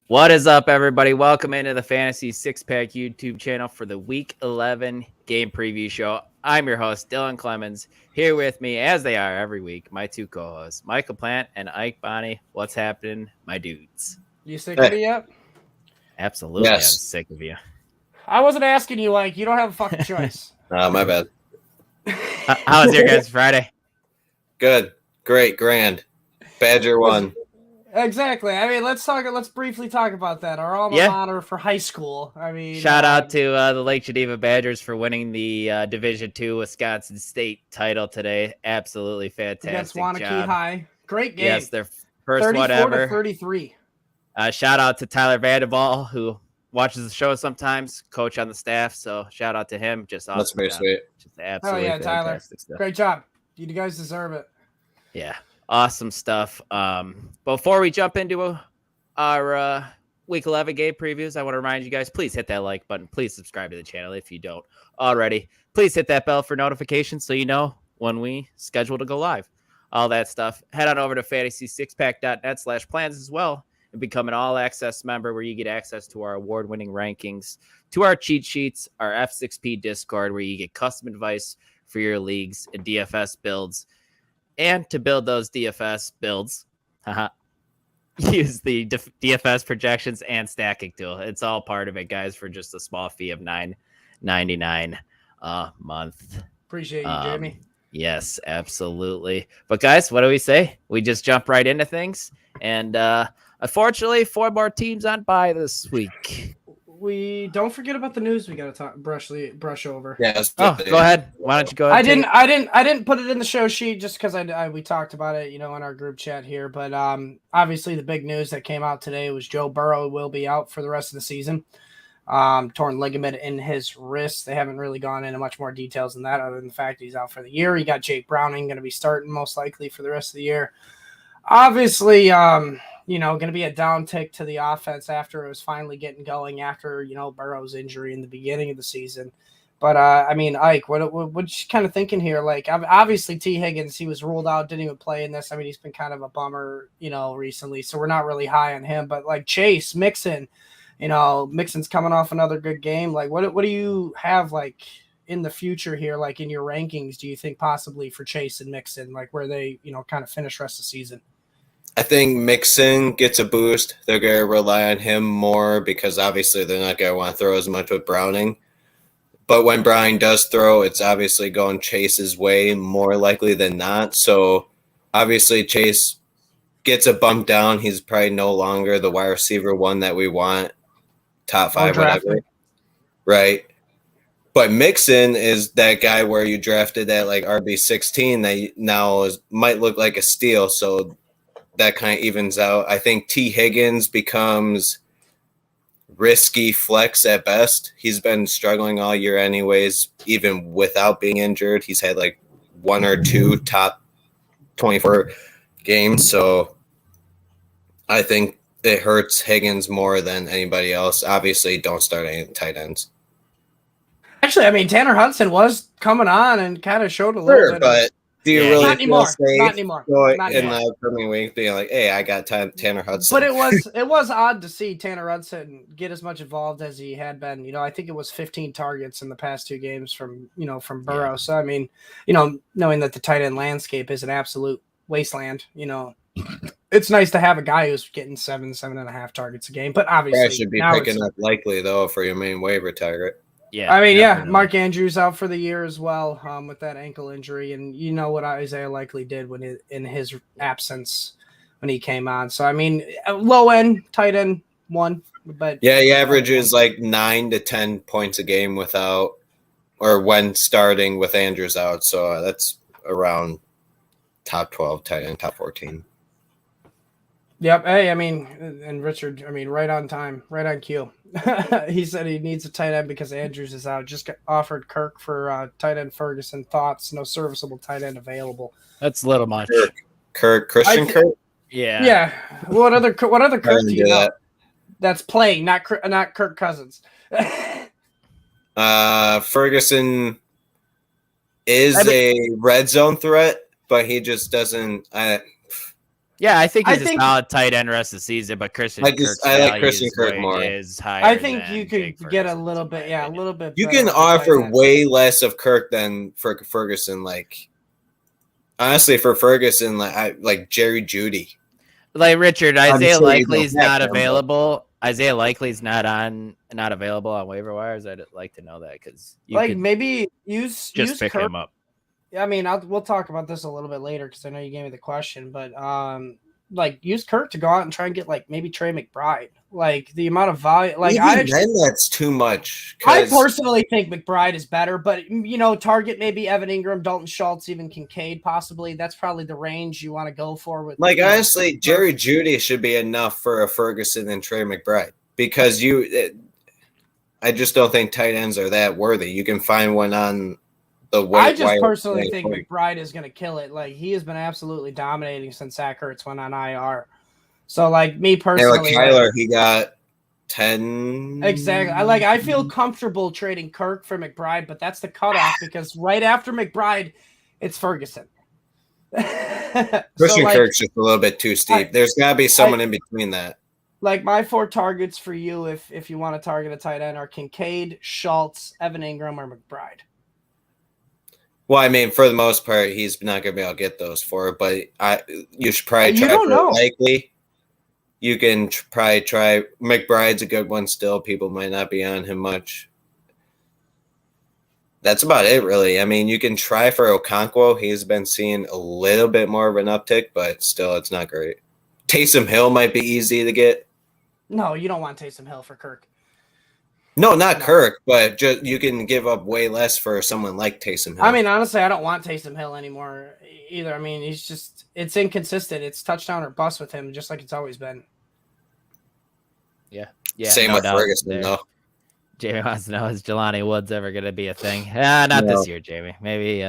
What is up, everybody? Welcome into the Fantasy Six Pack YouTube channel for the Week 11 game preview show. I'm your host, Dylan Clemens. Here with me, as they are every week, my two co-hosts, Michael Plant and Ike Bonney. What's happening, my dudes? You sick of me yet? Absolutely, Yes. I'm sick of you. I wasn't asking you, Ike. You don't have a fucking choice. My bad. How was your guys' Friday? Good. Great. Grand. Badger won. Exactly. I mean, let's briefly talk about that. Our alma mater for high school. I mean, shout out to the Lake Geneva Badgers for winning the Division II Wisconsin State title today. Absolutely fantastic against Wanakee job. High. Great game. Yes, their first one ever. 34-33. Shout out to Tyler Vanderbilt, who watches the show sometimes, coach on the staff. So shout out to him. Just awesome. That's very sweet. Just absolutely fantastic stuff. Great job. You guys deserve it. Yeah. Awesome stuff. Before we jump into our Week 11 game previews, I want to remind you guys, please hit that like button. Please subscribe to the channel if you don't already. Please hit that bell for notifications so you know when we schedule to go live. All that stuff. Head on over to fantasy6pack.net/plans as well and become an all-access member where you get access to our award-winning rankings, to our cheat sheets, our F6P Discord where you get custom advice for your leagues and DFS builds. And to build those DFS builds, use the DFS projections and stacking tool. It's all part of it, guys, for just a small fee of $9.99 a month. Appreciate you, Jamie. Yes, absolutely. But guys, what do we say? We just jump right into things. And unfortunately, 4 more teams on bye this week. We don't forget about the news. We got to brush over. Yes. Go ahead. Why don't you go ahead? I didn't put it in the show sheet just because we talked about it, in our group chat here. But obviously the big news that came out today was Joe Burrow will be out for the rest of the season. Torn ligament in his wrist. They haven't really gone into much more details than that, other than the fact he's out for the year. You got Jake Browning going to be starting most likely for the rest of the year. Obviously, going to be a downtick to the offense after it was finally getting going after, Burrow's injury in the beginning of the season. But, Ike, what you kind of thinking here? Like, obviously, T. Higgins, he was ruled out, didn't even play in this. I mean, he's been kind of a bummer, recently. So we're not really high on him. But, like, Chase, Mixon, Mixon's coming off another good game. Like, what do you have, like, in the future here, like, in your rankings, do you think possibly for Chase and Mixon, like, where they, kind of finish rest of the season? I think Mixon gets a boost. They're going to rely on him more because obviously they're not going to want to throw as much with Browning. But when Browning does throw, it's obviously going Chase's way more likely than not. So obviously Chase gets a bump down. He's probably no longer the wide receiver one that we want, top 5, whatever. Right. But Mixon is that guy where you drafted that like RB16 that now might look like a steal. So that kind of evens out. I think T. Higgins becomes risky flex at best. He's been struggling all year anyways, even without being injured. He's had like 1 or 2 top 24 games. So I think it hurts Higgins more than anybody else. Obviously, don't start any tight ends. Actually, I mean, Tanner Hudson was coming on and kind of showed a little bit. But do you really not feel safe? Not anymore. In the upcoming week, being like, "Hey, I got Tanner Hudson." But it was odd to see Tanner Hudson get as much involved as he had been. I think it was 15 targets in the past 2 games from Burrow. Yeah. So I mean, knowing that the tight end landscape is an absolute wasteland, it's nice to have a guy who's getting 7.5 targets a game. But obviously, you should be picking up likely though for your main waiver target. Yeah, I mean, Mark Andrews out for the year as well with that ankle injury, and you know what Isaiah Likely did in his absence when he came on. So I mean, low end tight end 1, but yeah, he averages like 9 to 10 points a game without or when starting with Andrews out. So that's around top 12 tight end, top 14. Yep. Hey, I mean, and Richard, I mean, right on time, right on cue. He said he needs a tight end because Andrews is out. Just offered Kirk for tight end Ferguson. Thoughts? No serviceable tight end available. That's a little much. Christian Kirk? Yeah. Yeah. What other Kirk do you know? That's playing, not Kirk Cousins. Ferguson is a red zone threat, but he just doesn't. Yeah, I think he's I a think- solid tight end rest of the season, but Christian I Kirk's like value Christian Kirk way more. is higher. I think than you Jake could get a Ferguson's, little in my bit, yeah, a opinion. little bit. You better can of a tight offer end. way less of Kirk than for Ferguson. Like, honestly, for Ferguson, like Jerry Jeudy. Like Richard, I'm Isaiah sure you Likely's don't have not him, but- available. Isaiah Likely's not available on waiver wires. I'd like to know that because you Like could maybe use pick Kirk. him up. I mean, we'll talk about this a little bit later because I know you gave me the question, but like use Kirk to go out and try and get like maybe Trey McBride. Like the amount of value, like Even then that's too much. I 'cause- personally think McBride is better, but target maybe Evan Ingram, Dalton Schultz, even Kincaid possibly. That's probably the range you want to go for with. Like, honestly, Jerry Jeudy should be enough for a Ferguson and Trey McBride because I just don't think tight ends are that worthy. You can find one on the I just personally think McBride is going to kill it. Like he has been absolutely dominating since Zach Ertz went on IR. So like me personally, Kyler, he got 10. Exactly. I feel comfortable trading Kirk for McBride, but that's the cutoff because right after McBride, it's Ferguson. Christian Kirk's just a little bit too steep. There's got to be someone in between that. Like my 4 targets for you, if you want to target a tight end, are Kincaid, Schultz, Evan Ingram, or McBride. Well, I mean, for the most part, he's not going to be able to get those 4, but you should probably try. You don't know. Likely, you can probably try. McBride's a good one still. People might not be on him much. That's about it, really. I mean, you can try for Okonkwo. He's been seeing a little bit more of an uptick, but still, it's not great. Taysom Hill might be easy to get. No, you don't want Taysom Hill for Kirk. No, not Kirk, but just you can give up way less for someone like Taysom Hill. I mean, honestly, I don't want Taysom Hill anymore either. I mean, it's inconsistent. It's touchdown or bust with him, just like it's always been. Yeah. Same with Ferguson, though. Jamie wants to know, is Jelani Woods ever going to be a thing? Not this year, Jamie. Maybe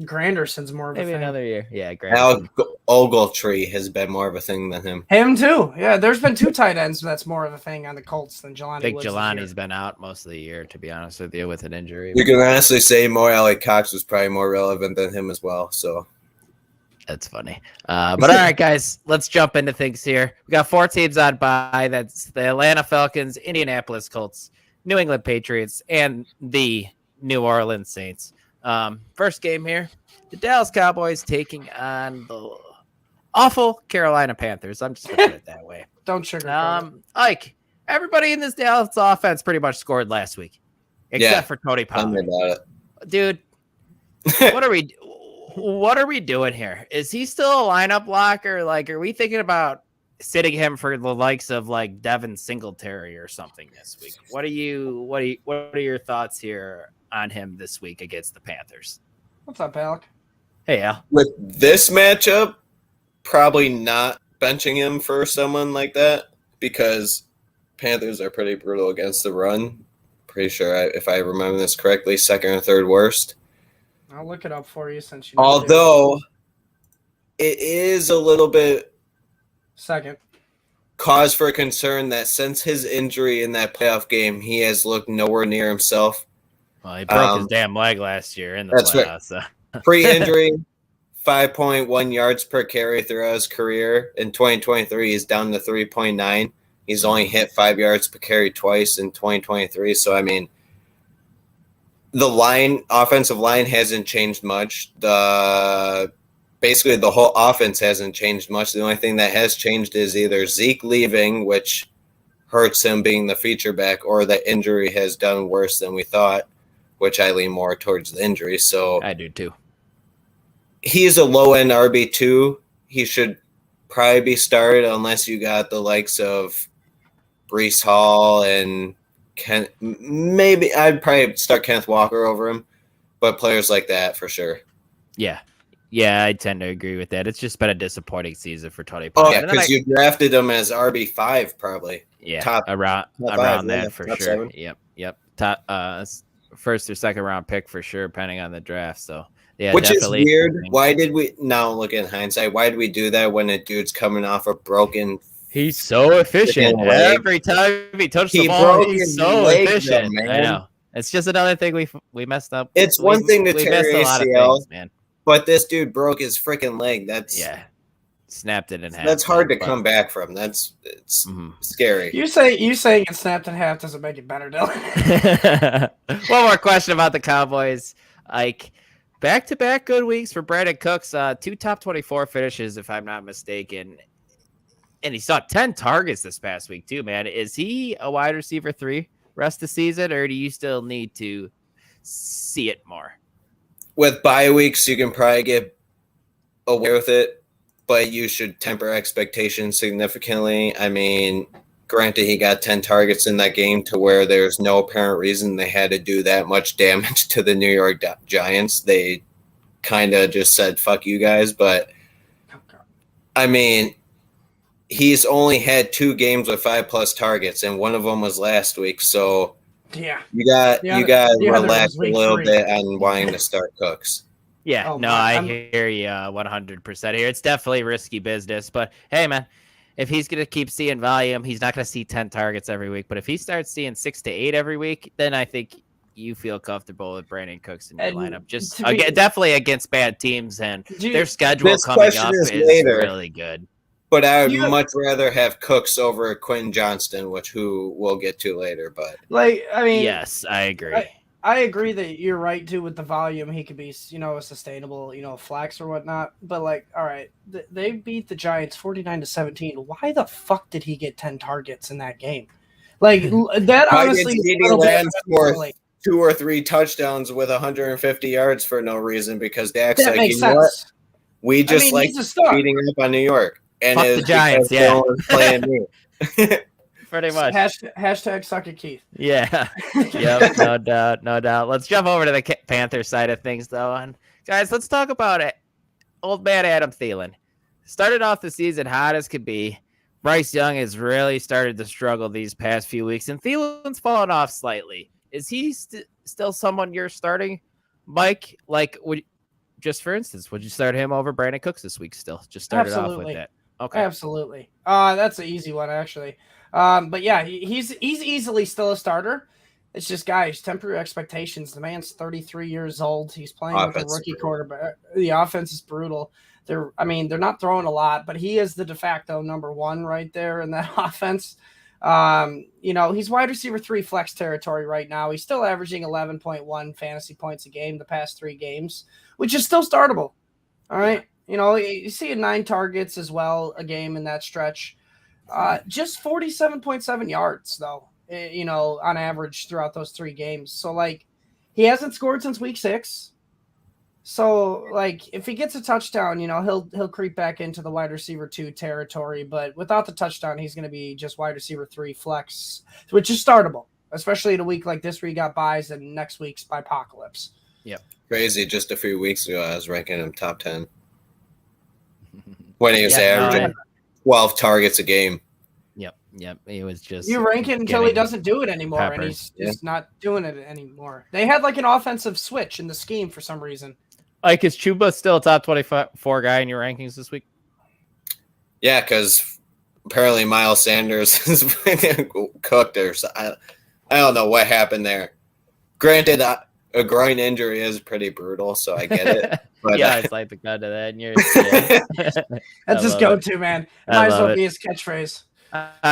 Granderson's more of a maybe thing. another year. Yeah, Al Ogletree has been more of a thing than him. Him too. Yeah, there's been 2 tight ends that's more of a thing on the Colts than Jelani. I think Woods Jelani's been out most of the year, to be honest with you, with an injury. You can honestly say Mo Alley Cox was probably more relevant than him as well. So that's funny. But all right, guys, let's jump into things here. We got 4 teams on bye. That's the Atlanta Falcons, Indianapolis Colts, New England Patriots, and the New Orleans Saints. First game here, the Dallas Cowboys taking on the awful Carolina Panthers. I'm just going to put it that way. Don't sugarcoat it. Like, everybody in this Dallas offense pretty much scored last week, except for Tony Pollard. Dude, what are we doing here? Is he still a lineup blocker? Like, are we thinking about sitting him for the likes of like Devin Singletary or something this week? What are your thoughts here on him this week against the Panthers? What's up, Alec? Hey, Al. with this matchup, probably not benching him for someone like that because Panthers are pretty brutal against the run. Pretty sure, if I remember this correctly, 2nd or 3rd worst. I'll look it up for you since you. Although it is a little bit 2nd. Cause for concern that since his injury in that playoff game, he has looked nowhere near himself. Well, he broke his damn leg last year in the that's playoffs. Right. So. Pre-injury, 5.1 yards per carry throughout his career. In 2023, he's down to 3.9. He's only hit 5 yards per carry twice in 2023. So, I mean, the offensive line hasn't changed much. Basically, the whole offense hasn't changed much. The only thing that has changed is either Zeke leaving, which hurts him being the feature back, or the injury has done worse than we thought, which I lean more towards the injury. So I do too. He's a low-end RB2. He should probably be started unless you got the likes of Breece Hall and maybe I'd probably start Kenneth Walker over him, but players like that for sure. Yeah, I tend to agree with that. It's just been a disappointing season for Tony Pollard. Oh, yeah, because you drafted him as RB5 probably. Yeah, around that for sure. 7. Yep. Top, 1st or 2nd round pick for sure, depending on the draft. So yeah, which definitely. Is weird. Why did we now look in hindsight? Why did we do that when a dude's coming off a broken? He's so efficient. Every time he touched the ball, he's so efficient. Though, I know. It's just another thing we messed up. It's one thing to tear ACL, things, man. But this dude broke his freaking leg. snapped it in half. That's hard to come back from. It's scary. You saying it's snapped in half doesn't make it better, Dylan. One more question about the Cowboys. Like, back-to-back good weeks for Brandon Cooks. 2 top 24 finishes, if I'm not mistaken. And he saw 10 targets this past week, too, man. Is he a wide receiver 3 rest of the season, or do you still need to see it more? With bye weeks, you can probably get away with it, but you should temper expectations significantly. I mean, granted, he got 10 targets in that game to where there's no apparent reason they had to do that much damage to the New York Giants. They kind of just said, fuck you guys. But, I mean, he's only had 2 games with 5+ targets, and one of them was last week. So yeah, you got to relax a little bit on wanting to start Cooks. Yeah, I hear you 100% here. It's definitely risky business, but hey, man, if he's going to keep seeing volume, he's not going to see 10 targets every week. But if he starts seeing 6 to 8 every week, then I think you feel comfortable with Brandon Cooks in your lineup. Just definitely against bad teams, and their schedule coming up is really good. But I would much rather have Cooks over Quentin Johnston, who we'll get to later. But yes, I agree. I agree that you're right too with the volume. He could be, a sustainable, flex or whatnot. But all right, they beat the Giants 49-17. Why the fuck did he get 10 targets in that game? That honestly is for 2 or 3 touchdowns with 150 yards for no reason because Dak's that like, what? We just beating up on New York. And fuck the Giants, yeah. Playing me. Pretty much. Hashtag suck it, Keith. Yeah. Yep. No doubt. Let's jump over to the Panthers side of things, though. And guys, let's talk about it. Old man Adam Thielen started off the season hot as could be. Bryce Young has really started to struggle these past few weeks, and Thielen's fallen off slightly. Is he still someone you're starting, Mike? Just for instance, would you start him over Brandon Cooks this week? Still, just started off with that. Okay, absolutely. That's an easy one actually. But yeah, he's easily still a starter. It's just, guys, temper your expectations. The man's 33 years old. He's playing with a rookie quarterback. The offense is brutal. They're not throwing a lot, but he is the de facto number 1 right there in that offense. He's wide receiver 3 flex territory right now. He's still averaging 11.1 fantasy points a game the past 3 games, which is still startable. All right. You see 9 targets as well a game in that stretch. Just 47.7 yards though, on average throughout those 3 games. So he hasn't scored since week 6. So if he gets a touchdown, he'll creep back into the wide receiver 2 territory, but without the touchdown, he's going to be just wide receiver 3 flex, which is startable, especially in a week like this where you got buys and next week's by apocalypse. Yep. Crazy. Just a few weeks ago, I was ranking him top 10 when he was averaging 12 targets a game. Yep. He was just you rank it until he doesn't do it anymore, and he's just not doing it anymore. They had an offensive switch in the scheme for some reason. Is Chuba still a top 24 guy in your rankings this week? Yeah, because apparently Miles Sanders is cooked or so. I don't know what happened there. Granted, a groin injury is pretty brutal, so I get it. But, it's like the gun to that. And that's his go-to, man. Might as well be his catchphrase.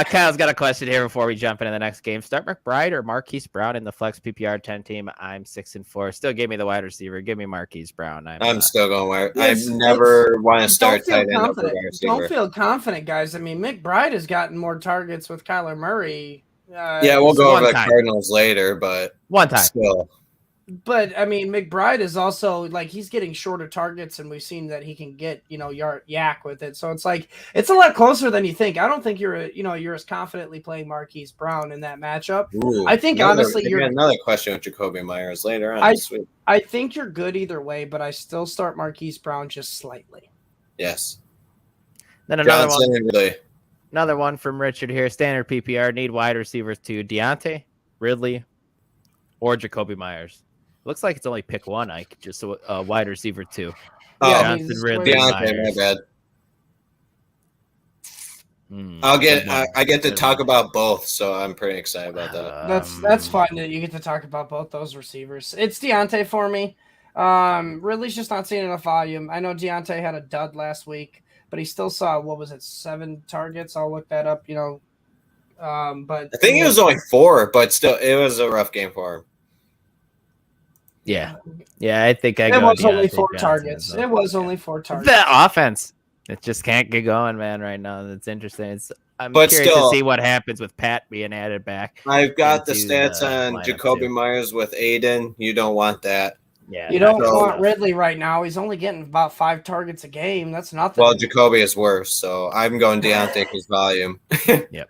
Kyle's got a question here before we jump into the next game. Start McBride or Marquise Brown in the flex PPR 10 team. I'm 6-4. Still give me the wide receiver. Give me Marquise Brown. I'm still going wide. I never want to start tight end over wide receiver. Don't feel confident, guys. I mean, McBride has gotten more targets with Kyler Murray. We'll go over the Cardinals later, but one time still. But I mean, McBride is also he's getting shorter targets, and we've seen that he can get yak with it. So it's it's a lot closer than you think. I don't think you're as confidently playing Marquise Brown in that matchup. Ooh, I think honestly, you're another question with Jacoby Myers later on. I think you're good either way, but I still start Marquise Brown just slightly. Yes. Then another one from Richard here. Standard PPR need wide receivers to Deontay, Ridley, or Jacoby Myers. Looks like it's only pick one, Ike. Just a wide receiver 2. Johnson, Ridley, Deontay, my bad. I get to talk about both, so I'm pretty excited about that. That's fun that you get to talk about both those receivers. It's Deontay for me. Ridley's just not seeing enough volume. I know Deontay had a dud last week, but he still saw, what was it, 7 targets? I'll look that up, but I think it was only 4, but still, it was a rough game for him. Yeah. I think it was only 4 targets. It was only 4 targets. The offense, it just can't get going, man, right now. That's interesting. I'm But curious still, to see what happens with Pat being added back. I've got the into stats the on lineup, Jacoby too. Myers with Aiden. You don't want that. Yeah, You don't want Ridley right now. He's only getting about 5 targets a game. That's nothing. Well, Jacoby is worse, so I'm going Deontay because volume. Yep.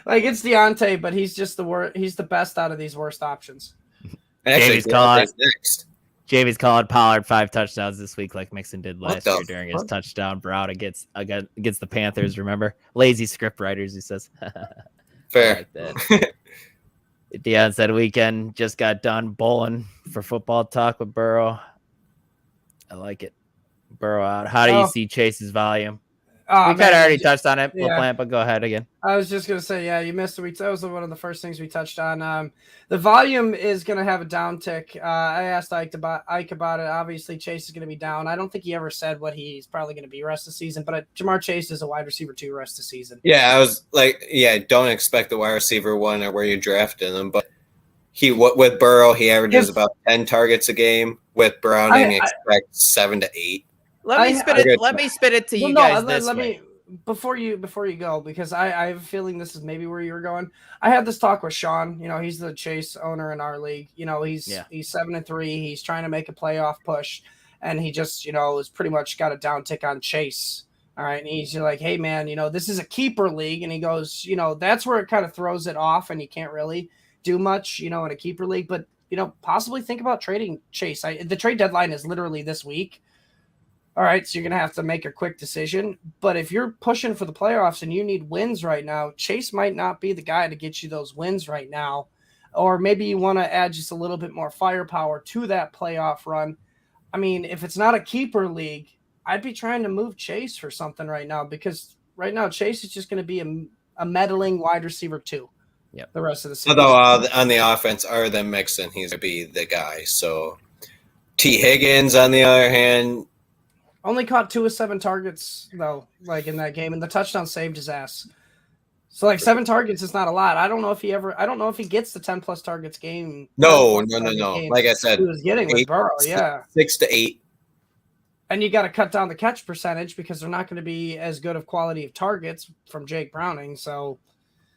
Like, it's Deontay, but he's just the worst. He's the best out of these worst options. Actually, Deontay's next. Jamie's calling Pollard 5 touchdowns this week, like Mixon did last year during his touchdown route against the Panthers. Remember, lazy script writers. He says, "Fair." Like that. Deion said weekend just got done bowling for football talk with Burrow. I like it. Burrow out. How do you see Chase's volume? We kind of already touched on it, but go ahead again. I was just going to say, yeah, you missed it. That was one of the first things we touched on. The volume is going to have a downtick. I asked Ike about it. Obviously, Chase is going to be down. I don't think he ever said what he's probably going to be rest of the season, but Jamar Chase is a wide receiver 2 rest of the season. Yeah, I was like, don't expect the wide receiver 1 or where you drafted him, but with Burrow, he averages about 10 targets a game. With Browning, expect 7 to 8. Let me spit it to you guys this way. Before you go, because I have a feeling this is maybe where you're going. I had this talk with Sean. He's the Chase owner in our league. He's 7-3. He's trying to make a playoff push, and he just has pretty much got a downtick on Chase. All right, and he's like, hey man, this is a keeper league, and he goes, that's where it kind of throws it off, and you can't really do much, in a keeper league, but possibly think about trading Chase. The trade deadline is literally this week. All right, so you're going to have to make a quick decision. But if you're pushing for the playoffs and you need wins right now, Chase might not be the guy to get you those wins right now. Or maybe you want to add just a little bit more firepower to that playoff run. I mean, if it's not a keeper league, I'd be trying to move Chase for something right now, because right now Chase is just going to be a meddling wide receiver 2. Yep. The rest of the season. Although on the offense, other than Mixon, he's going to be the guy. So T. Higgins, on the other hand, only caught 2 of 7 targets, though, like in that game, and the touchdown saved his ass. So, 7 targets is not a lot. I don't know if he gets the 10-plus targets game. No. Like I said, he was getting with Burrow, 6 to 8. And you got to cut down the catch percentage because they're not going to be as good of quality of targets from Jake Browning. So,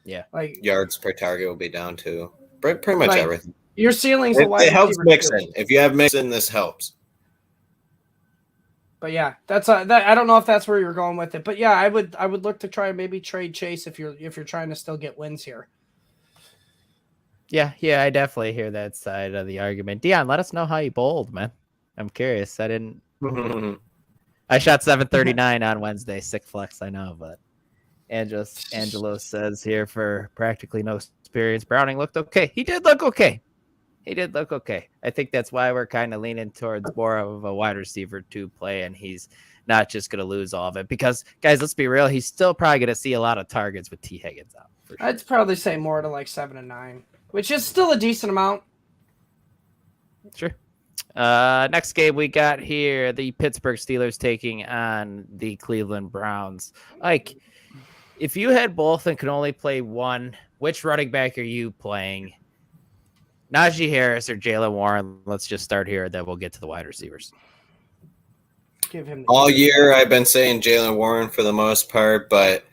yards per target will be down too. Pretty much everything. Your ceiling's it helps Mixon. If you have Mixon, this helps. But yeah, that's I don't know if that's where you're going with it, but yeah, I would look to try and maybe trade Chase if you're trying to still get wins here. Yeah, I definitely hear that side of the argument. Dion, let us know how you bowled, man. I'm curious. I didn't. I shot 739 on Wednesday, sick flex, I know, but Angelo says here for practically no experience, Browning looked okay. He did look okay. I think that's why we're kind of leaning towards more of a wide receiver 2 play, and he's not just going to lose all of it. Because, guys, let's be real, he's still probably going to see a lot of targets with T. Higgins out. Sure. I'd probably say more to 7 and 9, which is still a decent amount. Sure. Next game we got here, the Pittsburgh Steelers taking on the Cleveland Browns. If you had both and could only play one, which running back are you playing? Najee Harris or Jaylen Warren? Let's just start here, then we'll get to the wide receivers. Give him all year I've been saying Jaylen Warren for the most part, but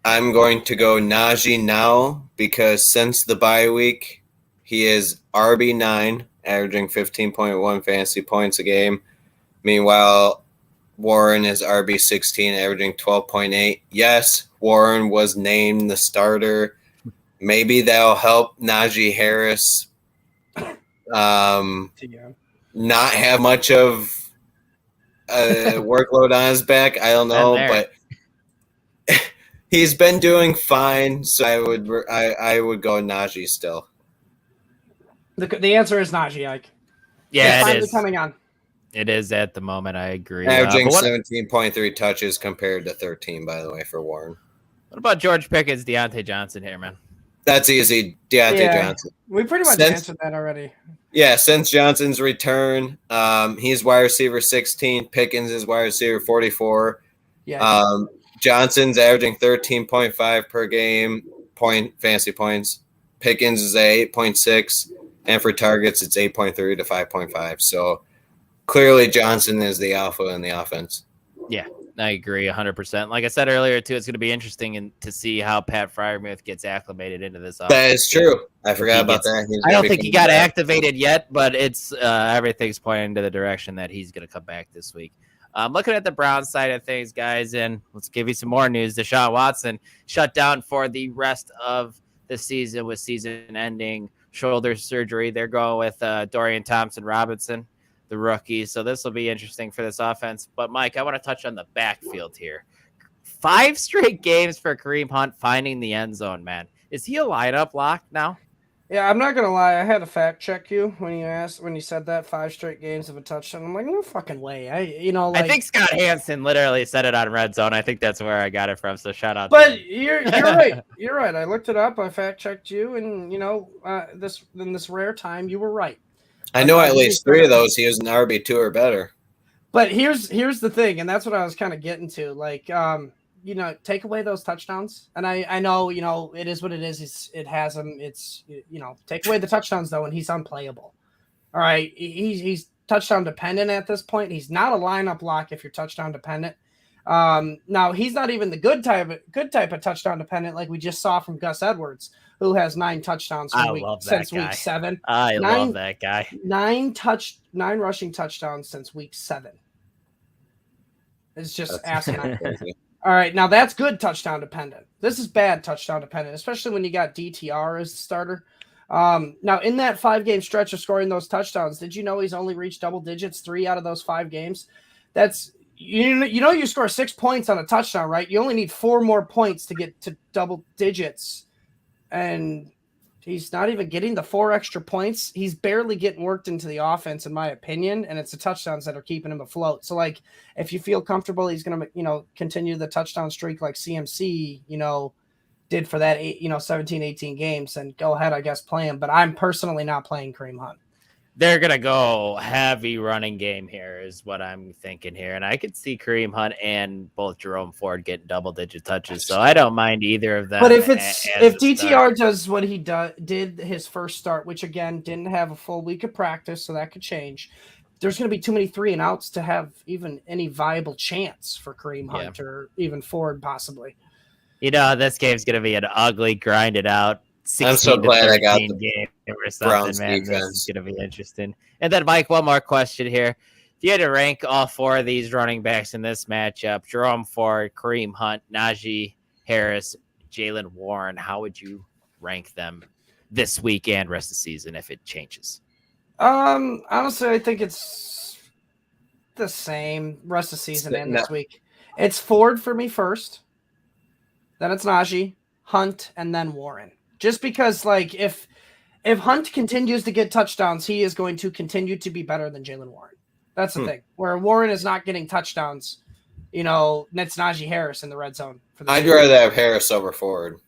I'm going to go Najee now because since the bye week, he is RB9, averaging 15.1 fantasy points a game. Meanwhile, Warren is RB16, averaging 12.8. Yes, Warren was named the starter. Maybe that'll help Najee Harris not have much of a workload on his back. I don't know, but he's been doing fine. So I would go Najee still. The answer is Najee, Ike. Yeah, it is coming on. It is at the moment. I agree. Averaging 17.3 touches compared to 13, by the way, for Warren. What about George Pickens, Deontay Johnson here, man? That's easy. Deontay Johnson. We pretty much answered that already. Yeah, since Johnson's return, he's wide receiver 16. Pickens is wide receiver 44. Yeah. Johnson's averaging 13.5 per game fantasy points. Pickens is at 8.6, and for targets, it's 8.3 to 5.5. So clearly, Johnson is the alpha in the offense. Yeah, I agree 100%. Like I said earlier, too, it's going to be interesting to see how Pat Freiermuth gets acclimated into this offense. That is true. I forgot about that. I don't think he got activated yet, but it's everything's pointing to the direction that he's going to come back this week. Looking at the Browns side of things, guys, and let's give you some more news. Deshaun Watson shut down for the rest of the season with season-ending shoulder surgery. They're going with Dorian Thompson-Robinson, the rookie. So this will be interesting for this offense. But, Mike, I want to touch on the backfield here. 5 straight games for Kareem Hunt finding the end zone, man. Is he a lineup lock now? Yeah, I'm not gonna lie. I had to fact check you when you said that 5 straight games of a touchdown. I'm like, no fucking way. I think Scott Hansen literally said it on Red Zone. I think that's where I got it from. So shout out. But you're right. You're right. I looked it up. I fact checked you, and this rare time, you were right. I know at least 3 of those he was an RB2 or better. But here's the thing, and that's what I was kind of getting to. Like, take away those touchdowns, and I know, it is what it is. It has him. It's, take away the touchdowns though, and he's unplayable. All right, he's touchdown dependent at this point. He's not a lineup lock if you're touchdown dependent. Now he's not even the good type of touchdown dependent like we just saw from Gus Edwards, who has 9 touchdowns since week 7. I love that guy. 9 rushing touchdowns since week 7. It's just asinine. All right, now that's good touchdown dependent. This is bad touchdown dependent, especially when you got DTR as the starter. Now, in that 5-game stretch of scoring those touchdowns, did you know he's only reached double digits 3 out of those 5 games? That's you score 6 points on a touchdown, right? You only need 4 more points to get to double digits, and he's not even getting the 4 extra points. He's barely getting worked into the offense, in my opinion, and it's the touchdowns that are keeping him afloat. So, like, if you feel comfortable, he's going to, continue the touchdown streak like CMC, did for that 17, 18 games, and go ahead, I guess, play him. But I'm personally not playing Kareem Hunt. They're going to go heavy running game here is what I'm thinking here. And I could see Kareem Hunt and both Jerome Ford getting double-digit touches, so I don't mind either of them. But if DTR does what he did his first start, which, again, didn't have a full week of practice, so that could change, there's going to be too many 3-and-outs to have even any viable chance for Kareem Hunt or even Ford possibly. This game's going to be an ugly, grinded out, I'm so glad I got the game or something, Browns man. defense. This is going to be interesting. And then, Mike, one more question here. If you had to rank all 4 of these running backs in this matchup, Jerome Ford, Kareem Hunt, Najee Harris, Jaylen Warren, how would you rank them this week and rest of the season if it changes? Honestly, I think it's the same rest of the season and this week. It's Ford for me first. Then it's Najee, Hunt, and then Warren. Just because, like, if Hunt continues to get touchdowns, he is going to continue to be better than Jaylen Warren. That's the thing. Where Warren is not getting touchdowns, that's Najee Harris in the red zone. I'd rather have Harris over Ford.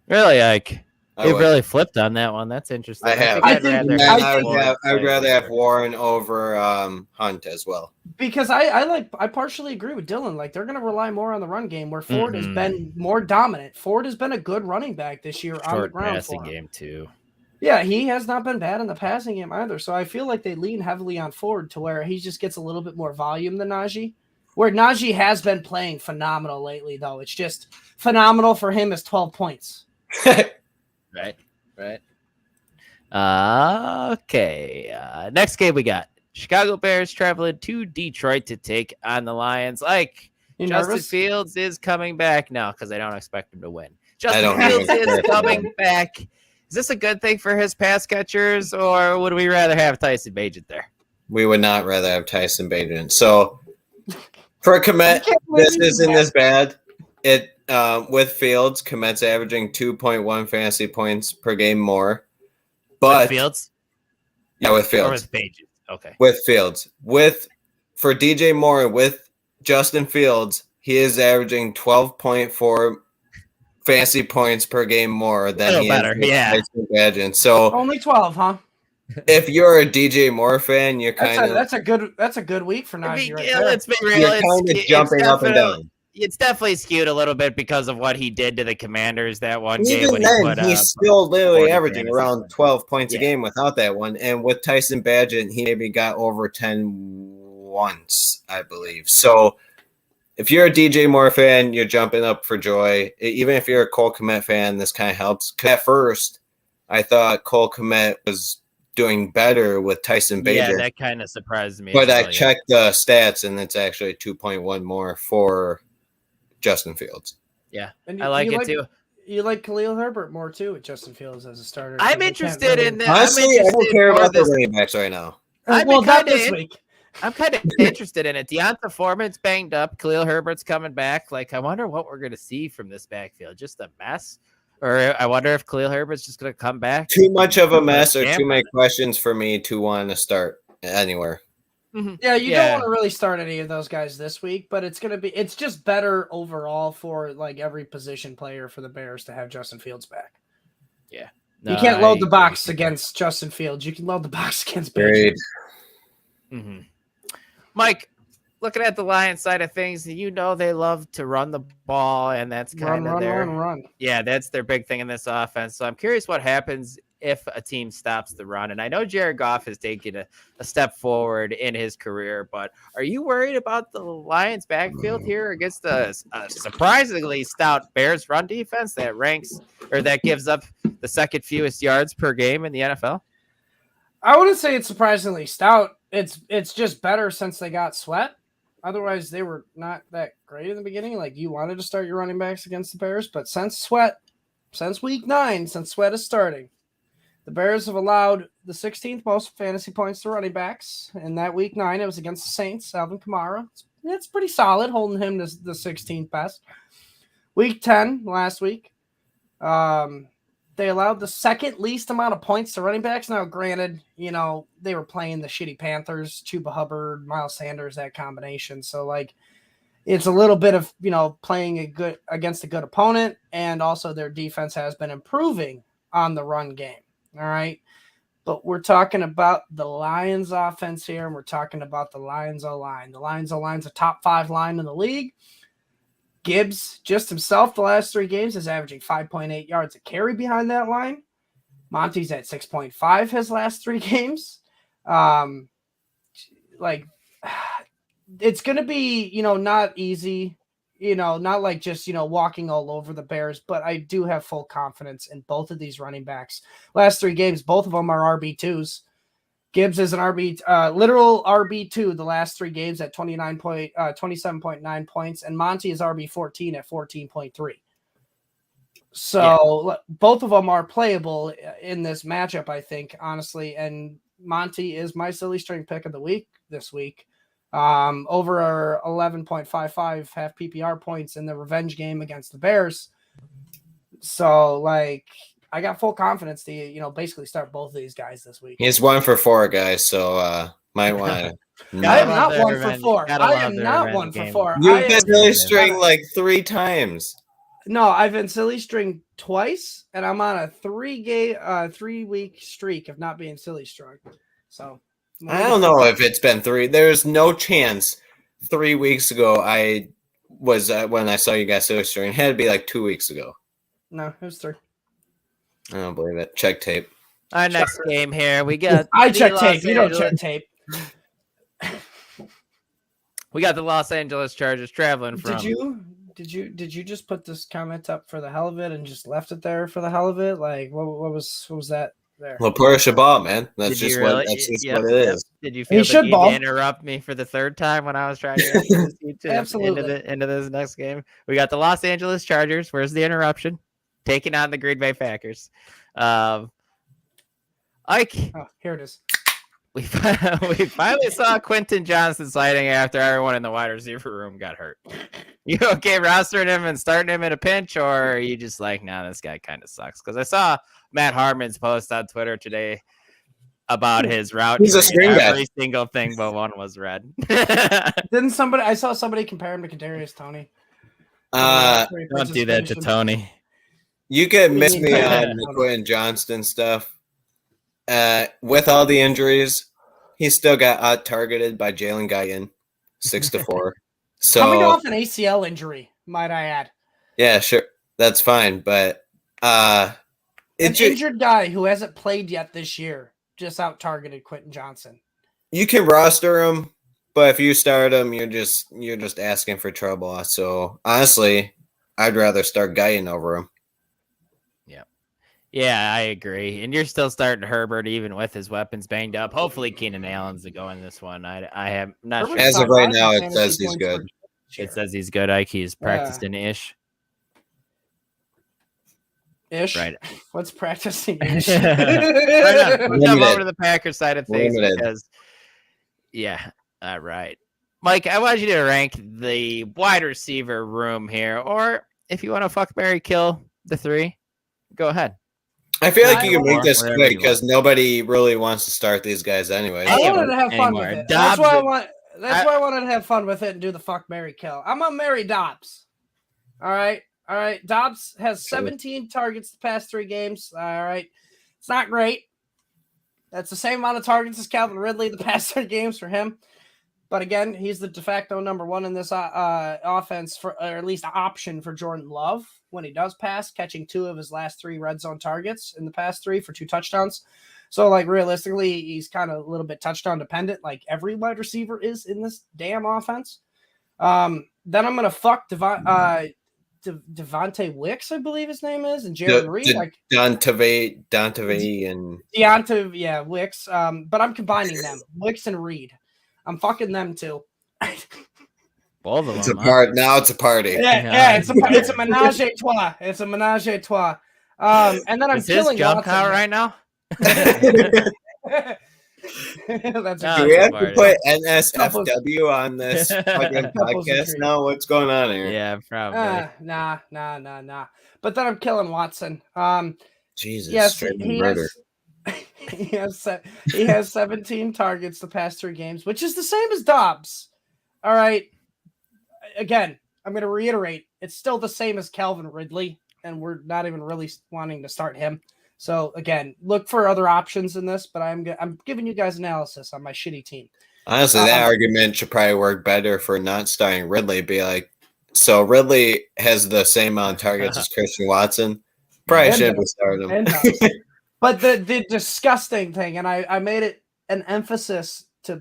Really, Ike? You've really flipped on that one. That's interesting. I have. I'd rather have Warren over Hunt as well. Because I partially agree with Dylan. Like, they're going to rely more on the run game, where Ford has been more dominant. Ford has been a good running back this year on the ground. Passing game too. Yeah, he has not been bad in the passing game either. So I feel like they lean heavily on Ford to where he just gets a little bit more volume than Najee. Where Najee has been playing phenomenal lately, though. It's just phenomenal for him is 12 points. Right. Okay. Next game we got Chicago Bears traveling to Detroit to take on the Lions. Justin Fields is coming back now because I don't expect him to win. Justin Fields is coming back. Is this a good thing for his pass catchers, or would we rather have Tyson Bagent there? We would not rather have Tyson Bagent. So for Kmet, this isn't as bad. With Fields, Kmet's averaging 2.1 fantasy points per game more. But with Fields? Yeah, with Fields. Or with Bagent. Okay. With Fields. For DJ Moore, with Justin Fields, he is averaging 12.4 fantasy points per game more than he is with Tyson Bagent. So only 12, huh? if you're a DJ Moore fan, you're kind of that's a good week for Najee right there. Let's be real. you're kind of jumping up and down. It's definitely skewed a little bit because of what he did to the Commanders that one game. Even then, he's still literally averaging around 12 points a game without that one. And with Tyson Bagent, he maybe got over 10 once, I believe. So if you're a DJ Moore fan, you're jumping up for joy. Even if you're a Cole Kmet fan, this kind of helps. At first, I thought Cole Kmet was doing better with Tyson Bagent. Yeah, that kind of surprised me. But I checked the stats, and it's actually 2.1 more for Justin Fields. Yeah, and I like it too. You like Khalil Herbert more too with Justin Fields as a starter. I'm interested in that. Honestly, I don't care about the running backs right now. Not this week. I'm kind of interested in it. Deonta Foreman's banged up. Khalil Herbert's coming back. Like, I wonder what we're going to see from this backfield. Just a mess? Or I wonder if Khalil Herbert's just going to come back. Too much of a mess or too many questions for me to want to start anywhere. Mm-hmm. Yeah, you don't want to really start any of those guys this week, but it's just better overall for like every position player for the Bears to have Justin Fields back. Yeah. You can't load the box against Justin Fields. You can load the box against Bears. Mm-hmm. Mike, looking at the Lions side of things, they love to run the ball, and that's kind of run. Yeah, that's their big thing in this offense. So I'm curious what happens if a team stops the run. And I know Jared Goff has taken a step forward in his career, but are you worried about the Lions backfield here against a surprisingly stout Bears run defense that gives up the second fewest yards per game in the NFL? I wouldn't say it's surprisingly stout. It's just better since they got Sweat. Otherwise, they were not that great in the beginning. Like, you wanted to start your running backs against the Bears, but since week 9, since Sweat is starting, the Bears have allowed the 16th most fantasy points to running backs. In that week 9, it was against the Saints, Alvin Kamara. It's pretty solid, holding him to the 16th best. Week 10, last week, they allowed the second least amount of points to running backs. Now, granted, they were playing the shitty Panthers, Chuba Hubbard, Miles Sanders, that combination. So, like, it's a little bit of, playing against a good opponent, and also their defense has been improving on the run game. All right. But we're talking about the Lions offense here, and we're talking about the Lions O-line. The Lions O-line's a top 5 line in the league. Gibbs, just himself, the last 3 games, is averaging 5.8 yards a carry behind that line. Monty's at 6.5 his last 3 games. It's going to be, not easy, not like just, walking all over the Bears, but I do have full confidence in both of these running backs. Last 3 games, both of them are RB2s. Gibbs is an literal RB2 the last 3 games at 27.9 points, and Monty is RB14 at 14.3. So both of them are playable in this matchup, I think, honestly. And Monty is my silly string pick of the week this week. Over 11.55 half PPR points in the revenge game against the Bears. So, I got full confidence to, basically start both of these guys this week. He's 1 for 4, guys, so might want to. I am not 1 for 4. I am not 1 for 4. You've been silly string 3 times. No, I've been silly string twice, and I'm on a 3-week streak of not being silly strung. So I don't know if it's been 3. There's no chance 3 weeks ago I was when I saw you guys silly string. It had to be 2 weeks ago. No, it was 3. I don't believe it. Check tape. Our next game here, we got. I check tape. You don't check tape. We got the Los Angeles Chargers traveling from. Did you just put this comment up for the hell of it and just left it there for the hell of it? What was that there? Laporta Shabbat, man. That's just what it is. Did you feel the need to interrupt me for the 3rd time when I was trying to Absolutely into this next game? We got the Los Angeles Chargers. Where's the interruption? Taking on the Green Bay Packers. Ike. Oh, here it is. We finally saw Quentin Johnson sighting after everyone in the wide receiver room got hurt. You okay rostering him and starting him in a pinch, or are you just nah, this guy kind of sucks? Because I saw Matt Harmon's post on Twitter today about his route. He's a screen guy. Every single thing but one was red. I saw somebody compare him to Kadarius Toney. Don't do that to Tony. You can miss me on the Quentin Johnston stuff. with all the injuries, he still got out-targeted by Jalen Guyton, 6-4. So coming off an ACL injury, might I add. Yeah, sure. That's fine. But an injured guy who hasn't played yet this year just out-targeted Quentin Johnson. You can roster him, but if you start him, you're just asking for trouble. So honestly, I'd rather start Guyton over him. Yeah, I agree. And you're still starting Herbert even with his weapons banged up. Hopefully Keenan Allen's the go in this one. I am not sure. As of right now, it says he's good. It says he's good. Ike, he's practicing ish. Ish? Right. What's practicing ish? Right on. We'll jump over to the Packers side of things because all right. Mike, I want you to rank the wide receiver room here, or if you want to fuck, marry, kill the three, go ahead. I feel like you can make this quick because nobody really wants to start these guys anyway. I wanted to have fun with it. That's why I wanted to have fun with it and do the fuck, marry, kill. I'm gonna marry Dobbs. All right. Dobbs has 17 targets the past 3 games. All right. It's not great. That's the same amount of targets as Calvin Ridley the past 3 games for him. But again, he's the de facto number 1 in this offense, or at least option for Jordan Love when he does pass, catching 2 of his last 3 red zone targets in the past 3 for 2 touchdowns. So, like, realistically, he's kind of a little bit touchdown dependent, like every wide receiver is in this damn offense. Then I'm going to fuck Devontae Wicks, I believe his name is, and Jared Reed. Deontay and Wicks. But I'm combining them, Wicks and Reed. I'm fucking them too. Both of them. It's a party. Yeah, it's a menage a trois. It's a menage a trois. And then I'm killing jump out right now. That's do we have to put NSFW on this fucking podcast now? What's going on here? Yeah, probably. Nah. But then I'm killing Watson. Jesus, yes, murder. He has 17 targets the past 3 games, which is the same as Dobbs. All right. Again, I'm going to reiterate, it's still the same as Calvin Ridley, and we're not even really wanting to start him. So again, look for other options in this, but I'm giving you guys analysis on my shitty team. Honestly, that argument should probably work better for not starting Ridley. Be like, so Ridley has the same amount of targets as Christian Watson. Probably shouldn't have started him. But the disgusting thing, and I made it an emphasis to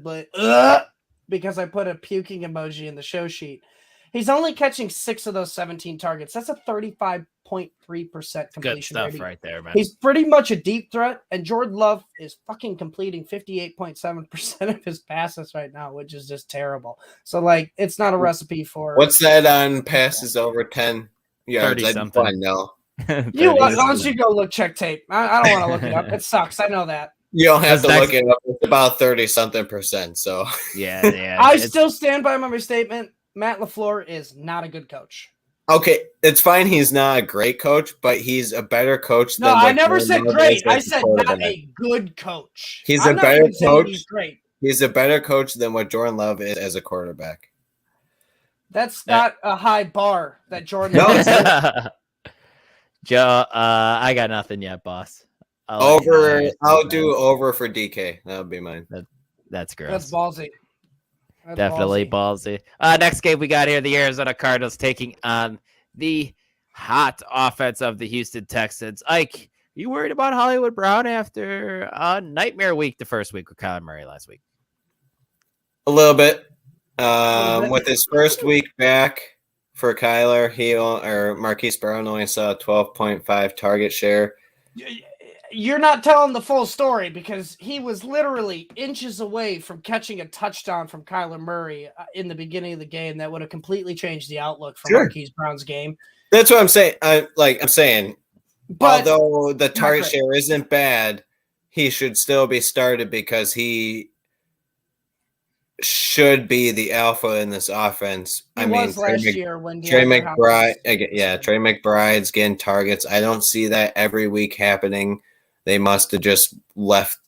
because I put a puking emoji in the show sheet. He's only catching 6 of those 17 targets. That's a 35.3% completion Good stuff rating. right there, man. He's pretty much a deep threat, and Jordan Love is fucking completing 58.7% of his passes right now, which is just terrible. So, like, it's not a recipe for... What's that on passes over 10 yards? 30-something. I know. Why don't you go check tape? I don't want to look it up. It sucks. I know that. You don't have to look it up. It's about 30-something%. So yeah. I still stand by my statement. Matt LaFleur is not a good coach. Okay, it's fine. He's not a great coach, but he's a better coach than. No, I never said great. I said not a good coach. He's a better coach. He's great. He's a better coach than what Jordan Love is as a quarterback. That's not a high bar that Jordan Love is. Joe, I got nothing yet, boss. I'll do over for DK. That would be mine. That's gross. That's ballsy. That's definitely ballsy. Next game we got here, the Arizona Cardinals taking on the hot offense of the Houston Texans. Ike, you worried about Hollywood Brown after a nightmare week the first week with Kyler Murray last week? A little bit. With his first week back for Kyler, Marquise Brown only saw a 12.5 target share. You're not telling the full story because he was literally inches away from catching a touchdown from Kyler Murray in the beginning of the game that would have completely changed the outlook for Marquise Brown's game. That's what I'm saying. I'm saying, but although the target share isn't bad, he should still be started because he should be the alpha in this offense. He was last year when Trey McBride's getting targets. I don't see that every week happening. They must have just left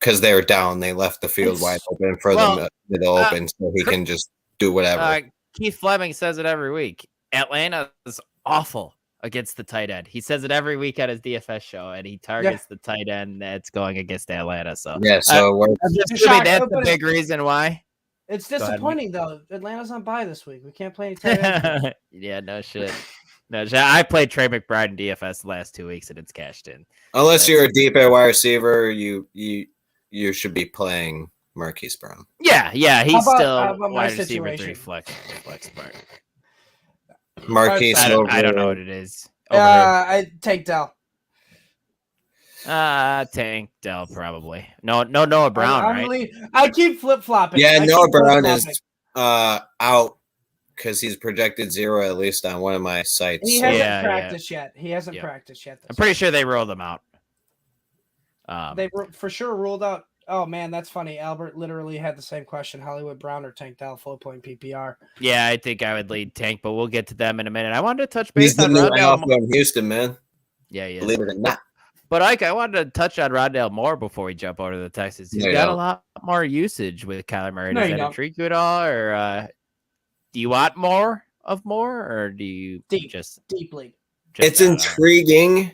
because they were down. They left the field wide open for them to open so he can just do whatever. Keith Fleming says it every week. Atlanta is awful against the tight end. He says it every week at his DFS show, and he targets the tight end that's going against Atlanta. So Yeah, so I'm just assuming that's the big reason why. It's disappointing though. Atlanta's on bye this week. We can't play any tight ends. Yeah, no shit. No shit. I played Trey McBride in DFS the last 2 weeks, and it's cashed in. Unless you're a deep at wide receiver, you should be playing Marquise Brown. Yeah, he's still my wide receiver 3 situation? flex part. Marquise, I don't know what it is. I take Dell. Tank Dell probably. No Noah Brown, right? I keep flip flopping. Yeah, Noah Brown is out because he's projected 0 at least on one of my sites. He hasn't practiced yet. He hasn't practiced yet. I'm pretty sure they rolled him out. They for sure ruled out. Oh man, that's funny. Albert literally had the same question: Hollywood Brown or Tank Dell, full point PPR. Yeah, I think I would lead Tank, but we'll get to them in a minute. I wanted to touch base He's the on new Rondale from Houston, man. Yeah, he is. Believe it or not. But I wanted to touch on Rondale Moore before we jump over to the Texans. He's got a lot more usage with Kyler Murray. Does that intrigue you at all, or do you want more, or do you deeply? It's intriguing.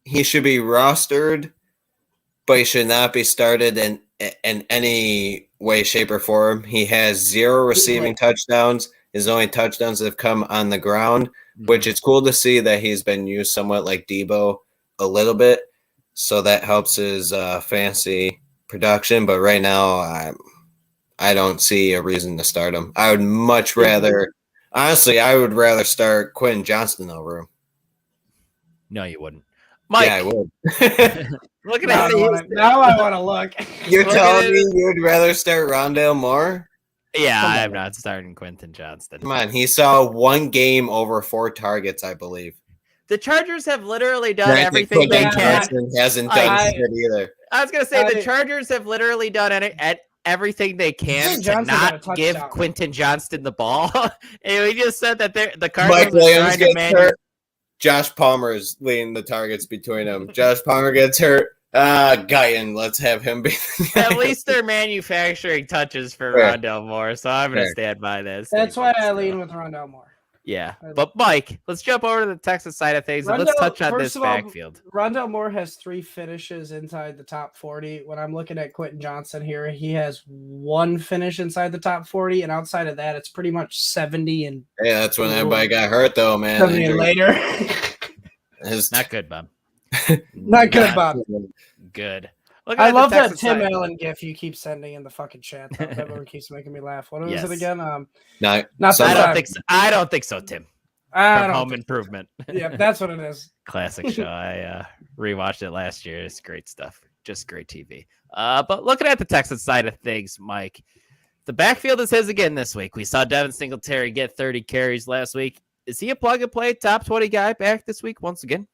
He should be rostered, but he should not be started in any way, shape, or form. He has 0 receiving touchdowns. His only touchdowns have come on the ground, which it's cool to see that he's been used somewhat like Debo a little bit. So that helps his fantasy production. But right now, I don't see a reason to start him. I would much rather, honestly, start Quentin Johnston over him. No, you wouldn't. Mike. Yeah, I would. Look at that. Now I want to look. You're telling me you'd rather start Rondale Moore? Yeah, I'm not starting Quentin Johnston. Come on, he saw 1 game over 4 targets, I believe. The Chargers have literally done everything they can. Johnston hasn't done shit either. I was going to say the Chargers have literally done everything they can to not give Quentin Johnston the ball. And we just said that the Cardinals Mike Williams gets hurt. Josh Palmer is leading the targets between them. Josh Palmer gets hurt. Guyton, let's have him be. At least they're manufacturing touches for Rondale Moore, so I'm going to stand by this. That's why I lean with Rondale Moore. Yeah, but Mike, let's jump over to the Texas side of things and let's touch on this backfield. Rondale Moore has 3 finishes inside the top 40. When I'm looking at Quentin Johnston here, he has 1 finish inside the top 40, and outside of that, it's pretty much 70 and. Yeah, that's when everybody got hurt, though, man. 70 and later. It's not good, Bob. Not good, Bob. Good. I love that Tim Allen gif you keep sending in the fucking chat. Everyone keeps making me laugh. What was it again? I don't think so, Tim. From Home Improvement. Yeah, that's what it is. Classic show. I rewatched it last year. It's great stuff. Just great TV. But looking at the Texans side of things, Mike, the backfield is his again this week. We saw Devin Singletary get 30 carries last week. Is he a plug-and-play top 20 guy back this week once again?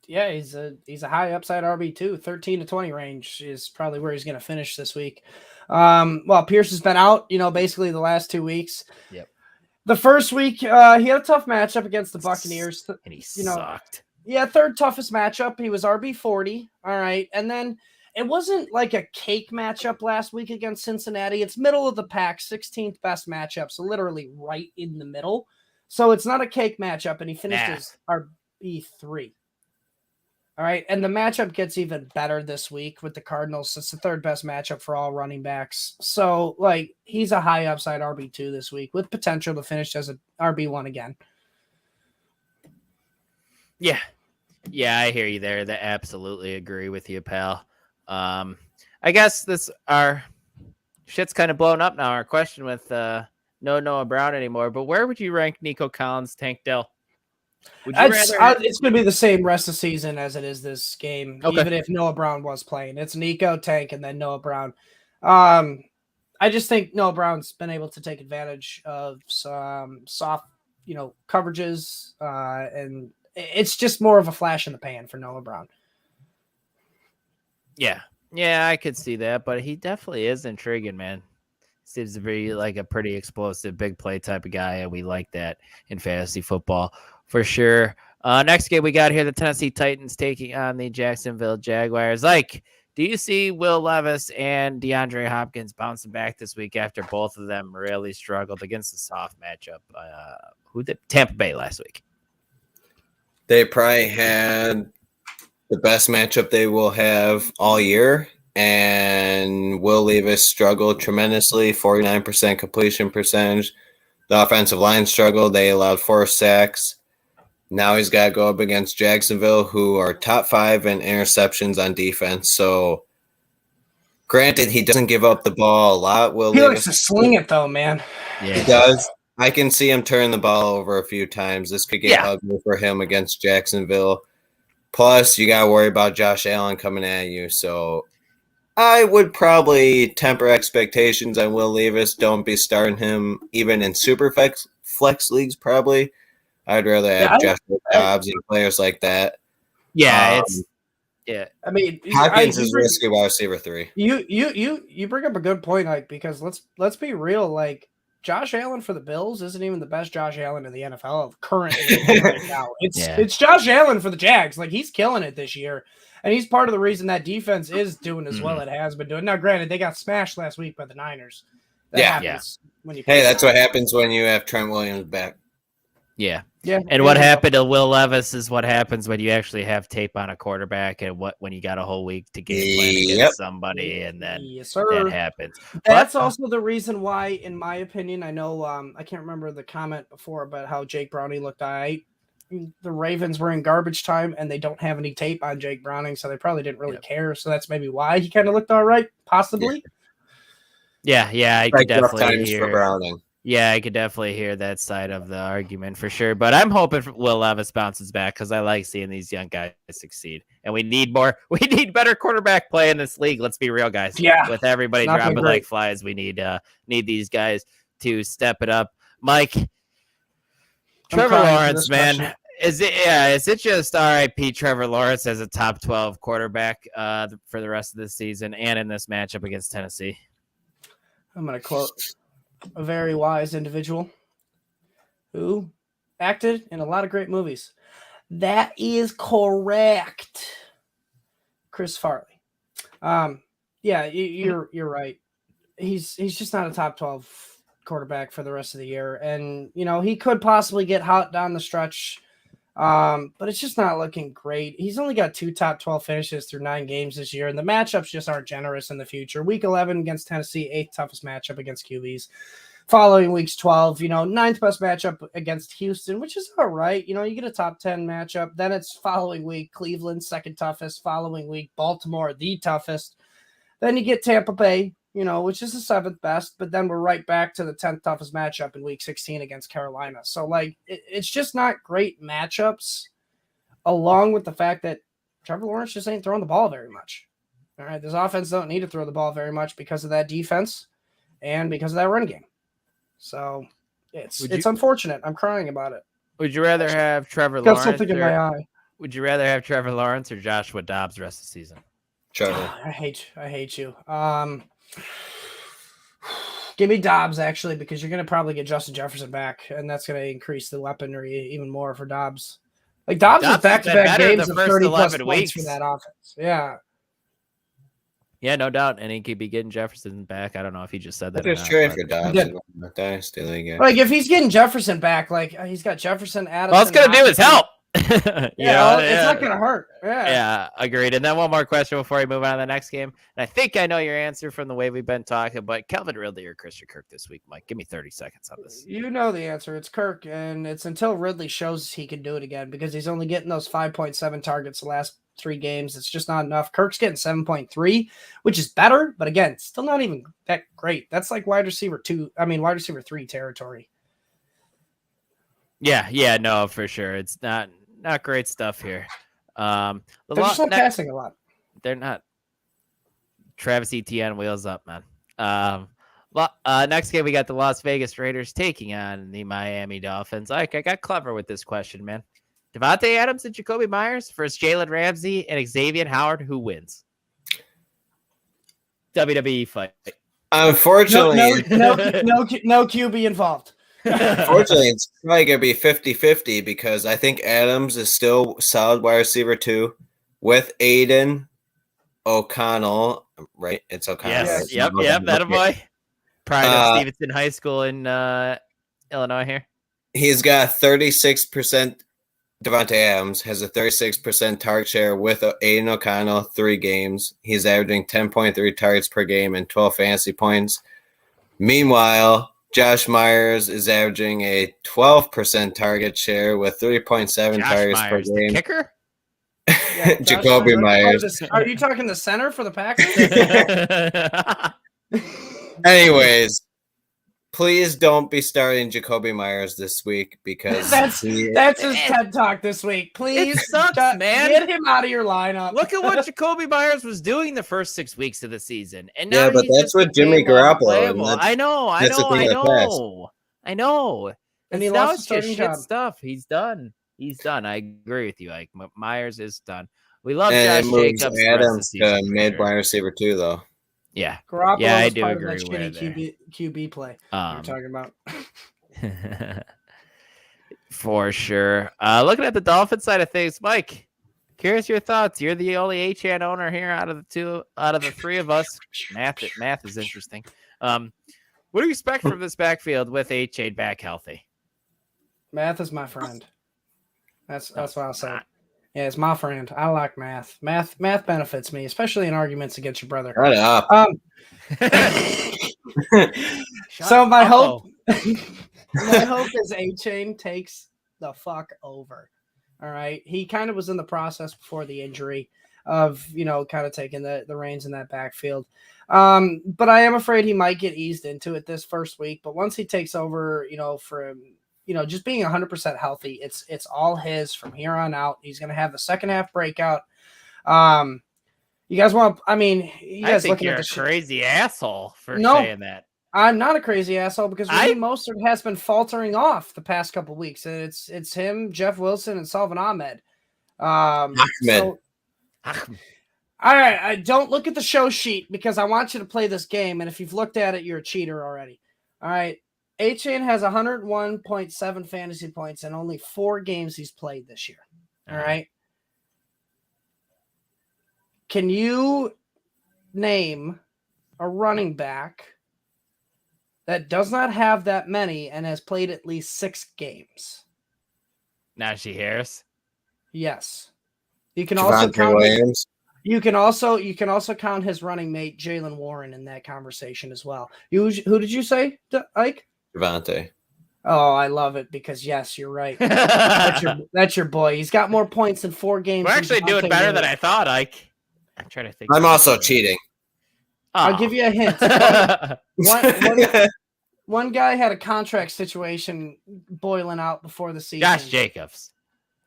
Yeah, he's a high upside RB2. 13 to 20 range is probably where he's going to finish this week. Well, Pierce has been out, basically the last 2 weeks. Yep. The first week, he had a tough matchup against the Buccaneers. And he sucked. Yeah, 3rd toughest matchup. He was RB40. All right. And then it wasn't like a cake matchup last week against Cincinnati. It's middle of the pack, 16th best matchup. So literally right in the middle. So it's not a cake matchup. And he finished as RB3. All right, and the matchup gets even better this week with the Cardinals. It's the 3rd best matchup for all running backs. So, he's a high upside RB2 this week with potential to finish as an RB1 again. Yeah, I hear you there. I absolutely agree with you, pal. I guess our shit's kind of blown up now. Our question with no Noah Brown anymore. But where would you rank Nico Collins, Tank Dell? It's going to be the same rest of the season as it is this game, even if Noah Brown was playing. It's Nico, Tank, and then Noah Brown. I just think Noah Brown's been able to take advantage of some soft, coverages, and it's just more of a flash in the pan for Noah Brown. Yeah, I could see that, but he definitely is intriguing, man. Seems to be like a pretty explosive, big play type of guy, and we like that in fantasy football. For sure. Next game we got here, the Tennessee Titans taking on the Jacksonville Jaguars. Do you see Will Levis and DeAndre Hopkins bouncing back this week after both of them really struggled against the soft matchup? Who did Tampa Bay last week? They probably had the best matchup they will have all year, and Will Levis struggled tremendously, 49% completion percentage. The offensive line struggled. They allowed 4 sacks. Now he's got to go up against Jacksonville, who are top 5 in interceptions on defense. So, granted, he doesn't give up the ball a lot. Will He Levis likes to sling it, though, man. Yeah, he does. I can see him turn the ball over a few times. This could get ugly for him against Jacksonville. Plus, you got to worry about Josh Allen coming at you. So, I would probably temper expectations on Will Levis. Don't be starting him even in super flex leagues, probably. I'd rather have Joshua Dobbs and players like that. Yeah, I mean, Hopkins is risky wide receiver 3. You bring up a good point, like, because let's be real, like, Josh Allen for the Bills isn't even the best Josh Allen in the NFL currently right now. It's Josh Allen for the Jags. Like, he's killing it this year. And he's part of the reason that defense is doing as well it has been doing. Now, granted, they got smashed last week by the Niners. That happens when you that's what happens when you have Trent Williams back. Yeah. Yeah. And what happened to Will Levis is what happens when you actually have tape on a quarterback and when you got a whole week to game plan against somebody, and then that happens. That's also the reason why, in my opinion, I know I can't remember the comment before about how Jake Browning looked all right. The Ravens were in garbage time and they don't have any tape on Jake Browning, so they probably didn't really care. So that's maybe why he kind of looked all right, possibly. Yeah, I could definitely hear. For Browning. Yeah, I could definitely hear that side of the argument for sure. But I'm hoping Will Levis bounces back because I like seeing these young guys succeed. And we need more. We need better quarterback play in this league. Let's be real, guys. Yeah. With everybody dropping like flies, we need these guys to step it up. Mike, Trevor Lawrence, man. Is it just RIP Trevor Lawrence as a top 12 quarterback for the rest of this season and in this matchup against Tennessee? I'm going to quote a very wise individual who acted in a lot of great movies. That is correct. Chris Farley. Yeah, you're right. He's just not a top 12 quarterback for the rest of the year. And, he could possibly get hot down the stretch. But it's just not looking great. He's only got 2 top 12 finishes through 9 games this year, and the matchups just aren't generous in the future. Week 11 against Tennessee, 8th toughest matchup against QBs. Following weeks 12, 9th best matchup against Houston, which is all right. You get a top 10 matchup. Then it's following week Cleveland, 2nd toughest. Following week Baltimore, the toughest. Then you get Tampa Bay, which is the 7th best, but then we're right back to the 10th toughest matchup in week 16 against Carolina. So, it's just not great matchups, along with the fact that Trevor Lawrence just ain't throwing the ball very much. All right, this offense don't need to throw the ball very much because of that defense and because of that run game. So, it's unfortunate. I'm crying about it. Would you rather have Trevor Lawrence? Got something in my eye. Would you rather have Trevor Lawrence or Joshua Dobbs the rest of the season? Trevor. I hate you. Give me Dobbs, actually, because you're going to probably get Justin Jefferson back, and that's going to increase the weaponry even more for Dobbs. Dobbs is back-to-back games of 30-plus points for that offense. Yeah. Yeah, no doubt. And he could be getting Jefferson back. I don't know if he just said that. Just trade for Dobbs. If he's getting Jefferson back, he's got Jefferson, Adams. All it's going to do is help. It's not going to hurt. Yeah, agreed. And then one more question before we move on to the next game. And I think I know your answer from the way we've been talking, but Calvin Ridley or Christian Kirk this week, Mike? Give me 30 seconds on this. You know the answer. It's Kirk, and it's until Ridley shows he can do it again because he's only getting those 5.7 targets the last 3 games. It's just not enough. Kirk's getting 7.3, which is better, but again, still not even that great. That's like wide receiver 3 territory. Yeah, no, for sure. It's not great stuff here. They're just not passing a lot. They're not. Travis Etienne wheels up, man. Next game, we got the Las Vegas Raiders taking on the Miami Dolphins. I got clever with this question, man. Devontae Adams and Jacoby Myers versus Jalen Ramsey and Xavier Howard. Who wins? WWE fight. Unfortunately, no QB involved. Unfortunately, it's probably going to be 50-50 because I think Adams is still solid wide receiver 2 with Aiden O'Connell. Right? It's O'Connell. Yes. Yep. That a boy. Pride of Stevenson High School in Illinois here. He's got 36% Devontae Adams has a 36% target share with Aiden O'Connell 3 games. He's averaging 10.3 targets per game and 12 fantasy points. Meanwhile, Josh Myers is averaging a 12% target share with 3.7 targets Myers, per game. The kicker? Yeah, Jacoby Myers. Are you talking the center for the Packers? Anyways, please don't be starting Jacoby Myers this week because that's his TED Talk this week. Please, it sucks, man. Get him out of your lineup. Look at what Jacoby Myers was doing the first 6 weeks of the season, and now yeah, but that's what Jimmy Garoppolo. I know. And he now lost it's his just shit job. stuff. He's done. I agree with you. Like Myers is done. We love And Josh it moves Jacobs. Adams to mid wide receiver too, though. Yeah, Garoppolo I was do part agree of that with shitty QB play you're talking about. For sure. Looking at the Dolphins side of things, Mike, curious your thoughts. You're the only H-Chan owner here out of the 3 of us. Math is interesting. What do you expect from this backfield with H-Chain back healthy? Math is my friend. That's what I'll say. Yeah, it's my friend. I like math. Math benefits me, especially in arguments against your brother. Shut up. So my hope is A-Chain takes the fuck over. All right. He kind of was in the process before the injury of, kind of taking the reins in that backfield. But I am afraid he might get eased into it this first week. But once he takes over, for just being 100% healthy, it's all his from here on out. He's going to have the second half breakout. You guys want? I mean, you guys think looking you're at the a crazy asshole for saying that. I'm not a crazy asshole because Raheem Mostert has been faltering off the past couple of weeks, and it's him, Jeff Wilson, and Salvin Ahmed. So, all right, I don't look at the show sheet because I want you to play this game, and if you've looked at it, you're a cheater already. All right. A-Chain has 101.7 fantasy points in only 4 games he's played this year. All right. Can you name a running back that does not have that many and has played at least 6 games? Najee Harris. Yes. You can also count Williams. You can also count his running mate Jaylen Warren in that conversation as well. Who did you say, Ike? Devontae. Oh, I love it because yes, you're right. That's your boy. He's got more points in 4 games. We're actually doing better than I thought, Ike. I'm trying to think. I'm also cheating. I'll give you a hint. One guy had a contract situation boiling out before the season. Josh Jacobs.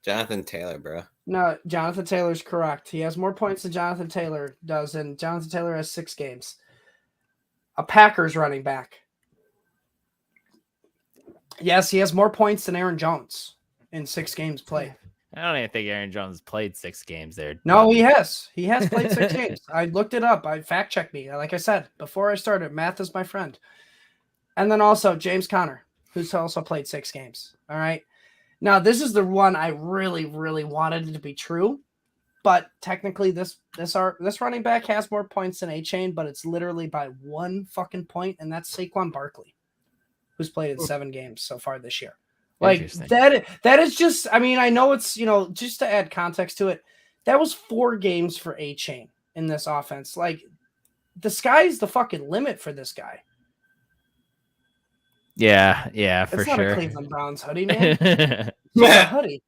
Jonathan Taylor, bro. No, Jonathan Taylor's correct. He has more points than Jonathan Taylor does, and Jonathan Taylor has 6 games. A Packers running back. Yes, he has more points than Aaron Jones in 6 games played. I don't even think Aaron Jones played 6 games there. No, he has. He has played 6 games. I looked it up. I fact-checked me. Like I said, before I started, math is my friend. And then also James Conner, who's also played 6 games. All right. Now, this is the one I really, really wanted it to be true. But technically, this running back has more points than A-Chain, but it's literally by 1 fucking point, and that's Saquon Barkley, who's played in 7 games so far this year. Like that is just, I mean, I know it's, just to add context to it, that was 4 games for A-Chain in this offense. Like, the sky's the fucking limit for this guy. Yeah, for it's sure. It's not a Cleveland Browns hoodie, man. It's a hoodie.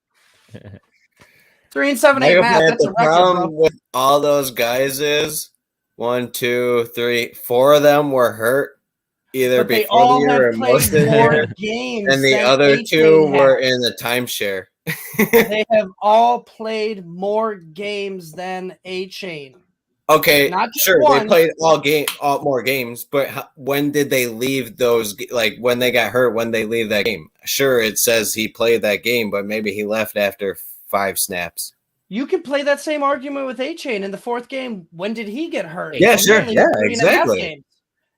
3 and 7, 8 math. That's a record, problem bro. with all those guys is 1, 2, 3, 4 of them were hurt either but before the year or most of the year, games and the other 2 were in the timeshare. They have all played more games than A-Chain. Okay, sure, one. They played all more games, but when did they leave those? Like when they got hurt, when they leave that game? Sure, it says he played that game, but maybe he left after 5 snaps. You can play that same argument with A-Chain in the 4th game. When did he get hurt? Yeah, sure, yeah, exactly.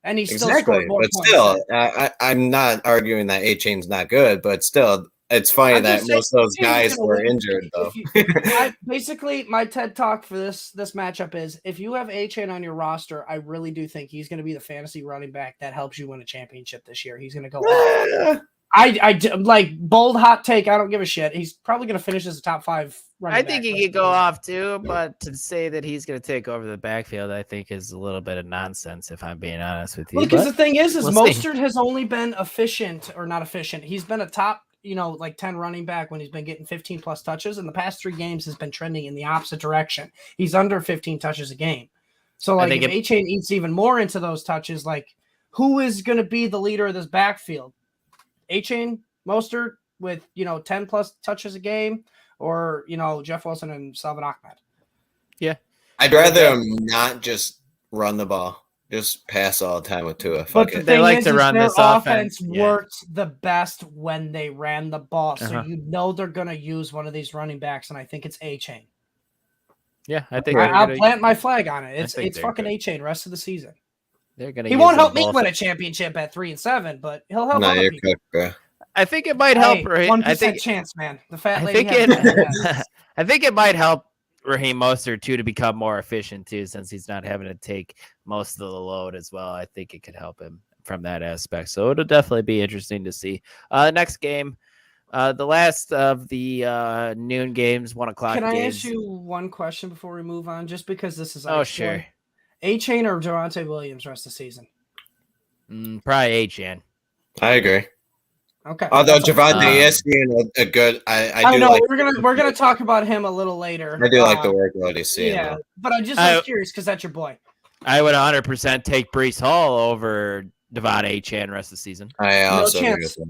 And he still scored more but points. Still, I'm not arguing that A-Chain's not good, but still. It's funny that most of those guys were injured, though. Basically, my TED Talk for this matchup is, if you have A-Chain on your roster, I really do think he's going to be the fantasy running back that helps you win a championship this year. He's going to go off. like bold hot take. I don't give a shit. He's probably going to finish as a top 5 running I back. think he could go off too, but to say that he's going to take over the backfield, I think is a little bit of nonsense, if I'm being honest with you. Well, because the thing is we'll Mostert has only been efficient, or not efficient. He's been a top, like 10 running back when he's been getting 15 plus touches. And the past 3 games has been trending in the opposite direction. He's under 15 touches a game. So like if A-Chain eats even more into those touches, like who is going to be the leader of this backfield? A-Chain, Mostert with, 10 plus touches a game, or, Jeff Wilson and Salvin Ahmed. Yeah. I'd rather him not just run the ball. Just pass all the time with Tua. But the thing is, this offense worked the best when they ran the ball. So they're going to use one of these running backs, and I think it's A-Chain. Yeah, I think I'll plant my flag on it. It's fucking A-Chain rest of the season. They're gonna. He won't help me win a championship at 3-7, but he'll help other people. Cooked, bro. I think it might help. 1% chance, man. The fat lady. I think it might help Raheem Mostert too to become more efficient too, since he's not having to take most of the load as well. I think it could help him from that aspect. So it'll definitely be interesting to see. Next game. The last of the noon games, 1 o'clock games. Can I ask you one question before we move on? Just because this is sure. A-Chain or Javonte Williams rest of the season? Probably A-Chain. I agree. Okay. Although Javonte is seeing a good, I do know like. We're gonna talk about him a little later. I do like the workload he's seeing. Yeah, but I'm just curious because that's your boy. I would 100% take Breece Hall over Devon A-Chan rest of the season. I also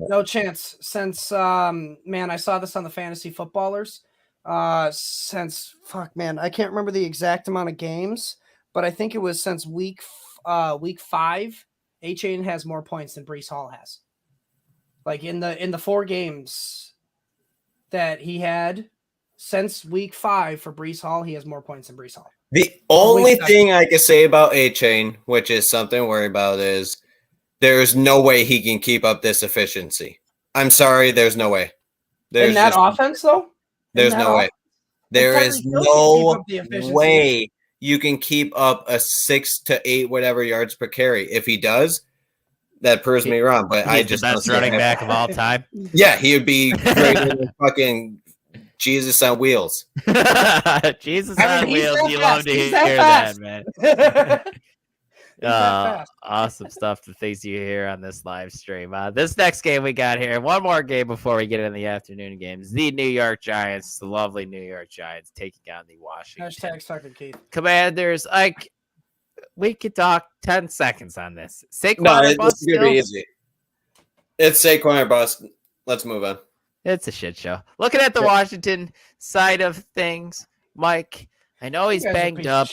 no chance. Since I saw this on the Fantasy Footballers. I can't remember the exact amount of games, but I think it was since week 5. A-Chain has more points than Breece Hall has. Like in the 4 games that he had since week 5 for Breece Hall, he has more points than Breece Hall. The only thing I can say about A-Chain, which is something to worry about, is there's no way he can keep up this efficiency. I'm sorry, there's no way. In that offense, though? There's no way. There is no way you can keep up a 6 to 8 whatever yards per carry. If he does, that proves me wrong. But I just the best running back of all time. Yeah, he would be greater than fucking Jesus on wheels. Jesus on wheels. You love to hear that, man. Awesome stuff. The things you hear on this live stream. This next game we got here, one more game before we get in the afternoon games. The New York Giants, the lovely New York Giants, taking on the Washington #Sucker Keith Commanders. We could talk 10 seconds on this. Saquon it's gonna be easy. It's Saquon or bust. Let's move on. It's a shit show. Looking at the Washington side of things, Mike, I know he's banged up.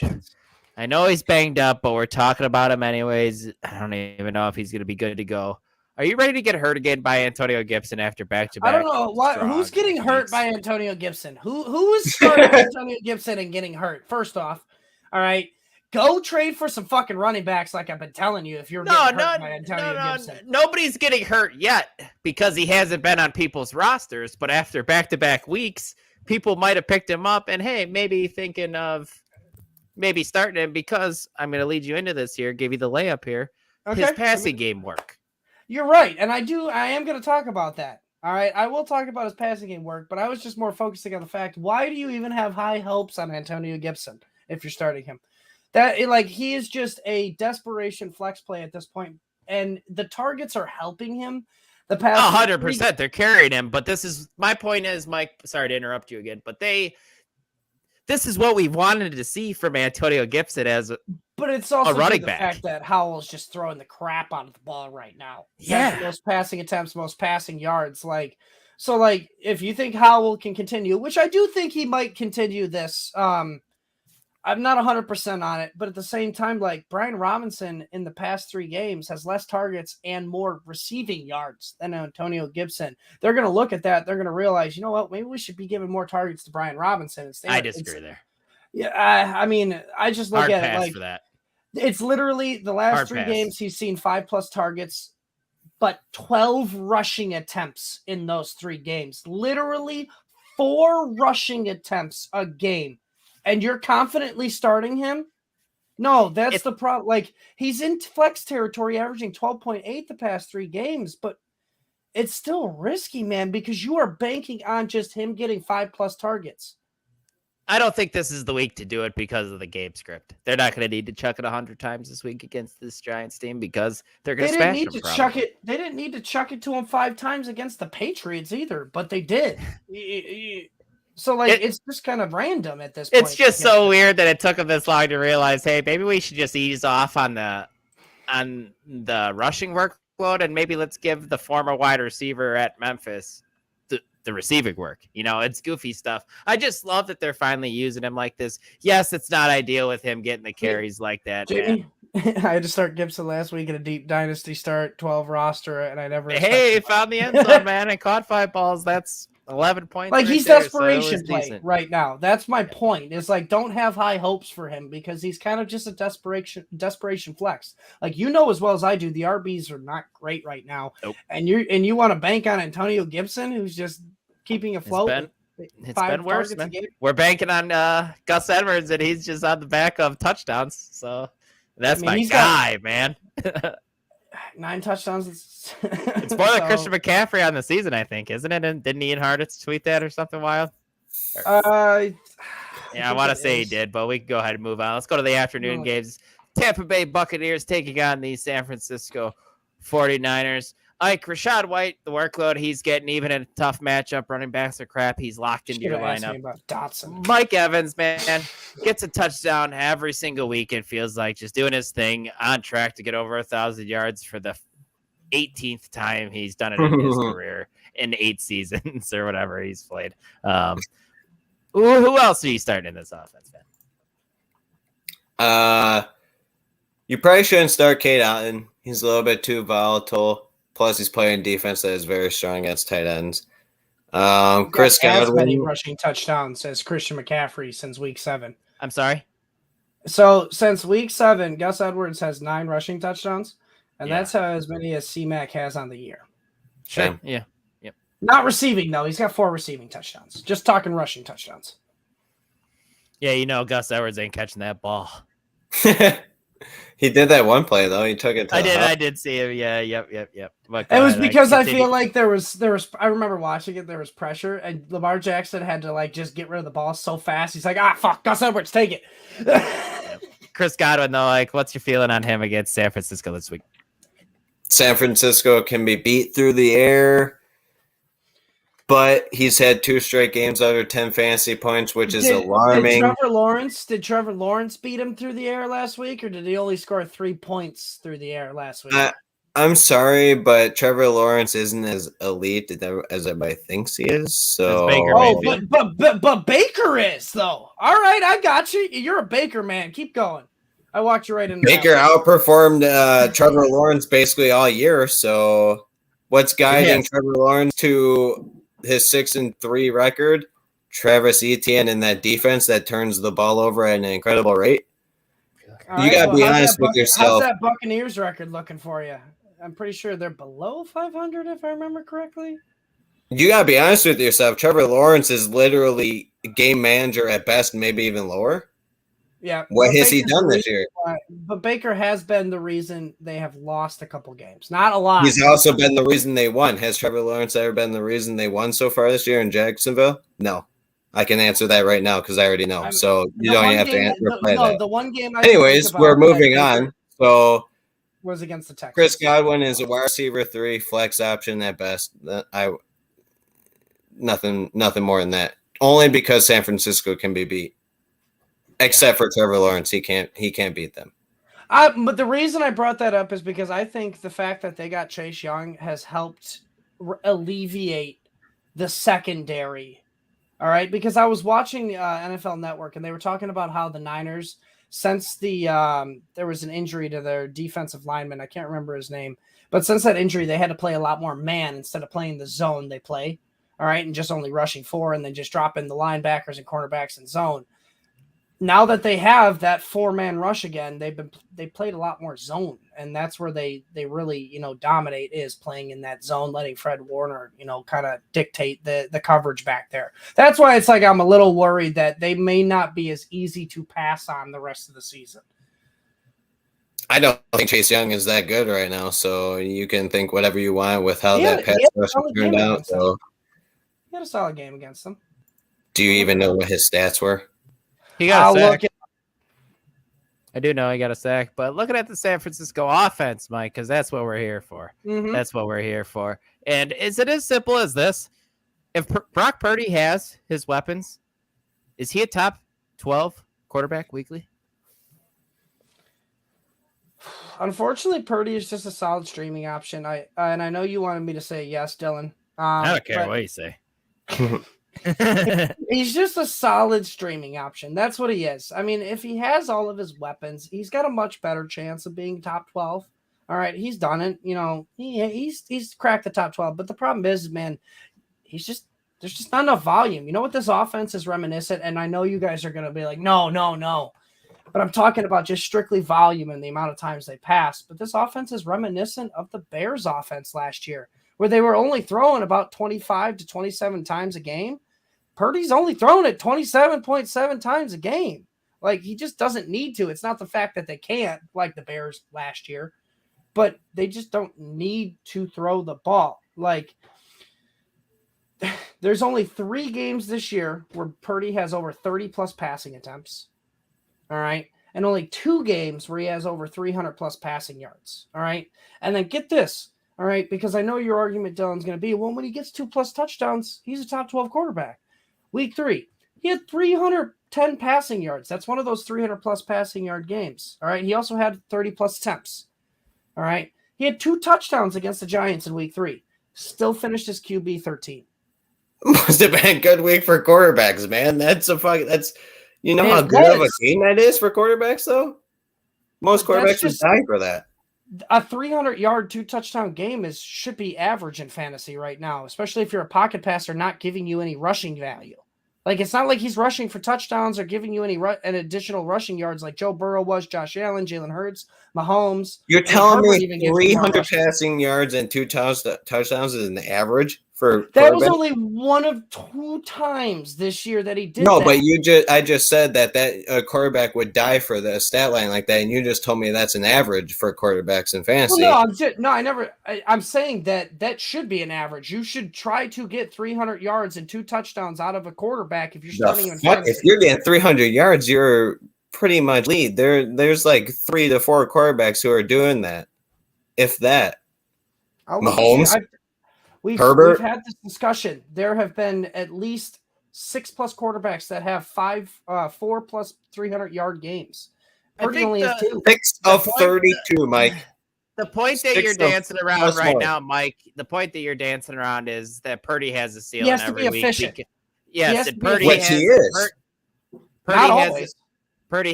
But we're talking about him anyways. I don't even know if he's going to be good to go. Are you ready to get hurt again by Antonio Gibson after back-to-back? I don't know. Who's getting hurt by Antonio Gibson? Who is starting Antonio Gibson and getting hurt? First off, all right, go trade for some fucking running backs like I've been telling you if you're getting hurt by Antonio Gibson. Nobody's getting hurt yet because he hasn't been on people's rosters. But after back-to-back weeks, people might have picked him up and, hey, maybe thinking of maybe starting him because I'm going to lead you into this here, give you the layup here. Okay. His passing game work. You're right. And I am going to talk about that. All right. I will talk about his passing game work, but I was just more focusing on the fact, why do you even have high hopes on Antonio Gibson if you're starting him? He is just a desperation flex play at this point, and the targets are helping him. The past 100%, they're carrying him. But this is my point is, Mike, sorry to interrupt you again, but this is what we wanted to see from Antonio Gibson as but it's also a running the back. Fact that Howell's just throwing the crap out of the ball right now. Yeah, most passing attempts, most passing yards. If you think Howell can continue, which I do think he might continue this, I'm not 100% on it, but at the same time, Brian Robinson in the past 3 games has less targets and more receiving yards than Antonio Gibson. They're going to look at that. They're going to realize, you know what? Maybe we should be giving more targets to Brian Robinson. I disagree there. Yeah, I just look at it for that. It's literally the last 3 games he's seen 5+ targets, but 12 rushing attempts in those 3 games. Literally 4 rushing attempts a game. And you're confidently starting him? No, that's the problem. He's in flex territory, averaging 12.8 the past 3 games, but it's still risky, man, because you are banking on just him getting 5+ targets. I don't think this is the week to do it because of the game script. They're not going to need to chuck it 100 times this week against this Giants team because they're going to smash them. They didn't need to chuck it to him 5 times against the Patriots either, but they did. So, it's just kind of random at this point. It's just so weird that it took them this long to realize, hey, maybe we should just ease off on the rushing workload, and maybe let's give the former wide receiver at Memphis the receiving work. It's goofy stuff. I just love that they're finally using him like this. Yes, it's not ideal with him getting the carries like that. Jamie, I had to start Gibson last week in a deep dynasty start, 12 roster, and I never. Hey, found the end zone, man, and caught 5 balls. That's 11 points. Like, he's desperation play right now. That's my point. Is don't have high hopes for him because he's kind of just a desperation flex. Like, as well as I do, the RBs are not great right now. Nope. And you want to bank on Antonio Gibson, who's just keeping afloat. It's been worse, man. We're banking on Gus Edwards, and he's just on the back of touchdowns. So that's my guy, man. 9 touchdowns. It's more than Christian McCaffrey on the season, I think, isn't it? And didn't Ian Hartitz tweet that or something wild? I want to say he did, but we can go ahead and move on. Let's go to the afternoon games. Tampa Bay Buccaneers taking on the San Francisco 49ers. Rashad White, the workload he's getting, even in a tough matchup, running backs are crap. He's locked into your lineup. Mike Evans, man, gets a touchdown every single week. It feels like just doing his thing, on track to get over 1,000 yards for the 18th time he's done it in his career in 8 seasons or whatever he's played. Who else are you starting in this offense, man? You probably shouldn't start Cade Otton. He's a little bit too volatile. Plus, he's playing defense that is very strong against tight ends. Chris Godwin. As many rushing touchdowns as Christian McCaffrey since week 7. I'm sorry? So, since week 7, Gus Edwards has 9 rushing touchdowns, and that's as many as C-Mac has on the year. Sure. Yeah. Yep. Not receiving, though. He's got 4 receiving touchdowns. Just talking rushing touchdowns. Yeah, Gus Edwards ain't catching that ball. He did that one play though. He took it. I did see him. Yeah. Yep. It was because I feel like there was. I remember watching it. There was pressure, and Lamar Jackson had to just get rid of the ball so fast. He's like, fuck, Gus Edwards, take it. Yep. Chris Godwin though, what's your feeling on him against San Francisco this week? San Francisco can be beat through the air, but he's had 2 straight games under 10 fantasy points, which is alarming. Did Trevor Lawrence beat him through the air last week, or did he only score 3 points through the air last week? I'm sorry, but Trevor Lawrence isn't as elite as everybody thinks he is. So, but Baker is though. All right, I got you. You're a Baker man. Keep going. I walked you right into Baker outperformed Trevor Lawrence basically all year. So, what's guiding Trevor Lawrence to his 6-3 record? Travis Etienne in that defense that turns the ball over at an incredible rate. You got to be honest with yourself. How's that Buccaneers record looking for you? I'm pretty sure they're below 500 if I remember correctly. You got to be honest with yourself. Trevor Lawrence is literally game manager at best, maybe even lower. Yeah. What has he done this year? But Baker has been the reason they have lost a couple games. Not a lot. He's also been the reason they won. Has Trevor Lawrence ever been the reason they won so far this year in Jacksonville? No. I can answer that right now because I already know. So you don't even have to reply that. The one game Anyways, we're moving on. So was against the Texans. Chris Godwin is a wide receiver 3, flex option at best. Nothing more than that. Only because San Francisco can be beat. Except for Trevor Lawrence, he can't beat them. But the reason I brought that up is because I think the fact that they got Chase Young has helped alleviate the secondary. All right, because I was watching NFL Network and they were talking about how the Niners, since there was an injury to their defensive lineman, I can't remember his name, but since that injury, they had to play a lot more man instead of playing the zone they play. All right, and just only rushing 4 and then just dropping the linebackers and cornerbacks in zone. Now that they have that 4-man rush again, they played a lot more zone, and that's where they really dominate, is playing in that zone, letting Fred Warner kind of dictate the coverage back there. That's why it's I'm a little worried that they may not be as easy to pass on the rest of the season. I don't think Chase Young is that good right now, so you can think whatever you want with how He that had pass a rush solid turned game out. against them. So, He had a solid game against them. do you even know what his stats were? He got a sack. Look I do know he got a sack, but looking at the San Francisco offense, Mike, because that's what we're here for. That's what we're here for. And is it as simple as this? If Brock Purdy has his weapons, is he a top 12 quarterback weekly? Unfortunately, Purdy is just a solid streaming option. And I know you wanted me to say yes, Dylan. I don't care what you say. He's just a solid streaming option. That's what he is. I mean, if he has all of his weapons, he's got a much better chance of being top 12. All right, he's done it. You know, he's cracked the top 12. But the problem is, man, there's just not enough volume. You know what this offense is reminiscent? And I know you guys are going to be like, no. But I'm talking about just strictly volume and the amount of times they pass. But this offense is reminiscent of the Bears offense last year, where they were only throwing about 25 to 27 times a game. Purdy's only thrown it 27.7 times a game. Like, he just doesn't need to. It's not the fact that they can't, like the Bears last year, but they just don't need to throw the ball. Like, there's only 3 games this year where Purdy has over 30-plus passing attempts. All right? And only 2 games where he has over 300-plus passing yards. All right? And then get this. All right? Because I know your argument, Dylan's going to be, well, when he gets 2+ touchdowns, he's a top 12 quarterback. Week 3, he had 310 passing yards. That's one of those 300-plus passing yard games. All right. He also had 30-plus attempts. All right. He had 2 touchdowns against the Giants in week 3. Still finished his QB 13. Must have been a good week for quarterbacks, man. That's you know how good of a game that is for quarterbacks, though? Most quarterbacks would die for that. A 300-yard, 2-touchdown game should be average in fantasy right now, especially if you're a pocket passer not giving you any rushing value. Like, it's not like he's rushing for touchdowns or giving you any an additional rushing yards like Joe Burrow was, Josh Allen, Jalen Hurts, Mahomes. You're telling me 300 passing yards and 2 touchdowns is an average for that was only one of 2 times this year that he did. No, but I just said that a quarterback would die for the stat line like that, and you just told me that's an average for quarterbacks in fantasy. Well, I'm saying that should be an average. You should try to get 300 yards and 2 touchdowns out of a quarterback if you're starting in fantasy. If you're getting 300 yards, you're pretty much lead. There's like 3 to 4 quarterbacks who are doing that, if that. Mahomes. We've had this discussion. There have been at least 6+ quarterbacks that have 4+ 300-yard games. Purdy only has 2. 6 of 32, Mike. The point that you're dancing around right now, Mike, the point that you're dancing around is that Purdy has a ceiling every week. Yes, and Purdy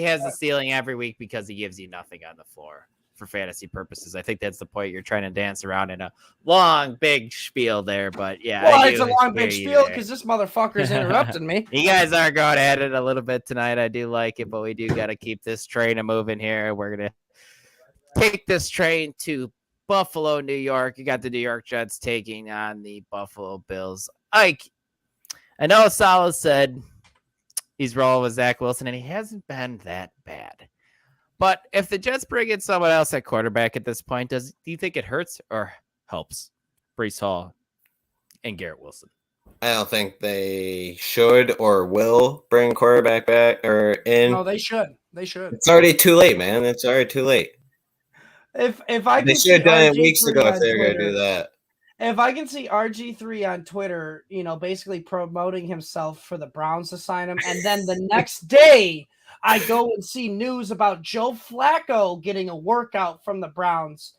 has a ceiling every week because he gives you nothing on the floor. For fantasy purposes, I think that's the point you're trying to dance around in a long, big spiel there. But yeah, well, it's a long, big spiel because this motherfucker's interrupting me. You guys are going at it a little bit tonight. I do like it, but we do got to keep this train moving here. We're gonna take this train to Buffalo, New York. You got the New York Jets taking on the Buffalo Bills. Ike, I know Salah said he's rolling with Zach Wilson, and he hasn't been that bad. But if the Jets bring in someone else at quarterback at this point, do you think it hurts or helps Breece Hall and Garrett Wilson? I don't think they should or will bring quarterback back or in. No, they should. They should. It's already too late, man. It's already too late. If I they should have done it weeks ago if they were going to do that. If I can see RG3 on Twitter, basically promoting himself for the Browns to sign him, and then the next day I go and see news about Joe Flacco getting a workout from the Browns,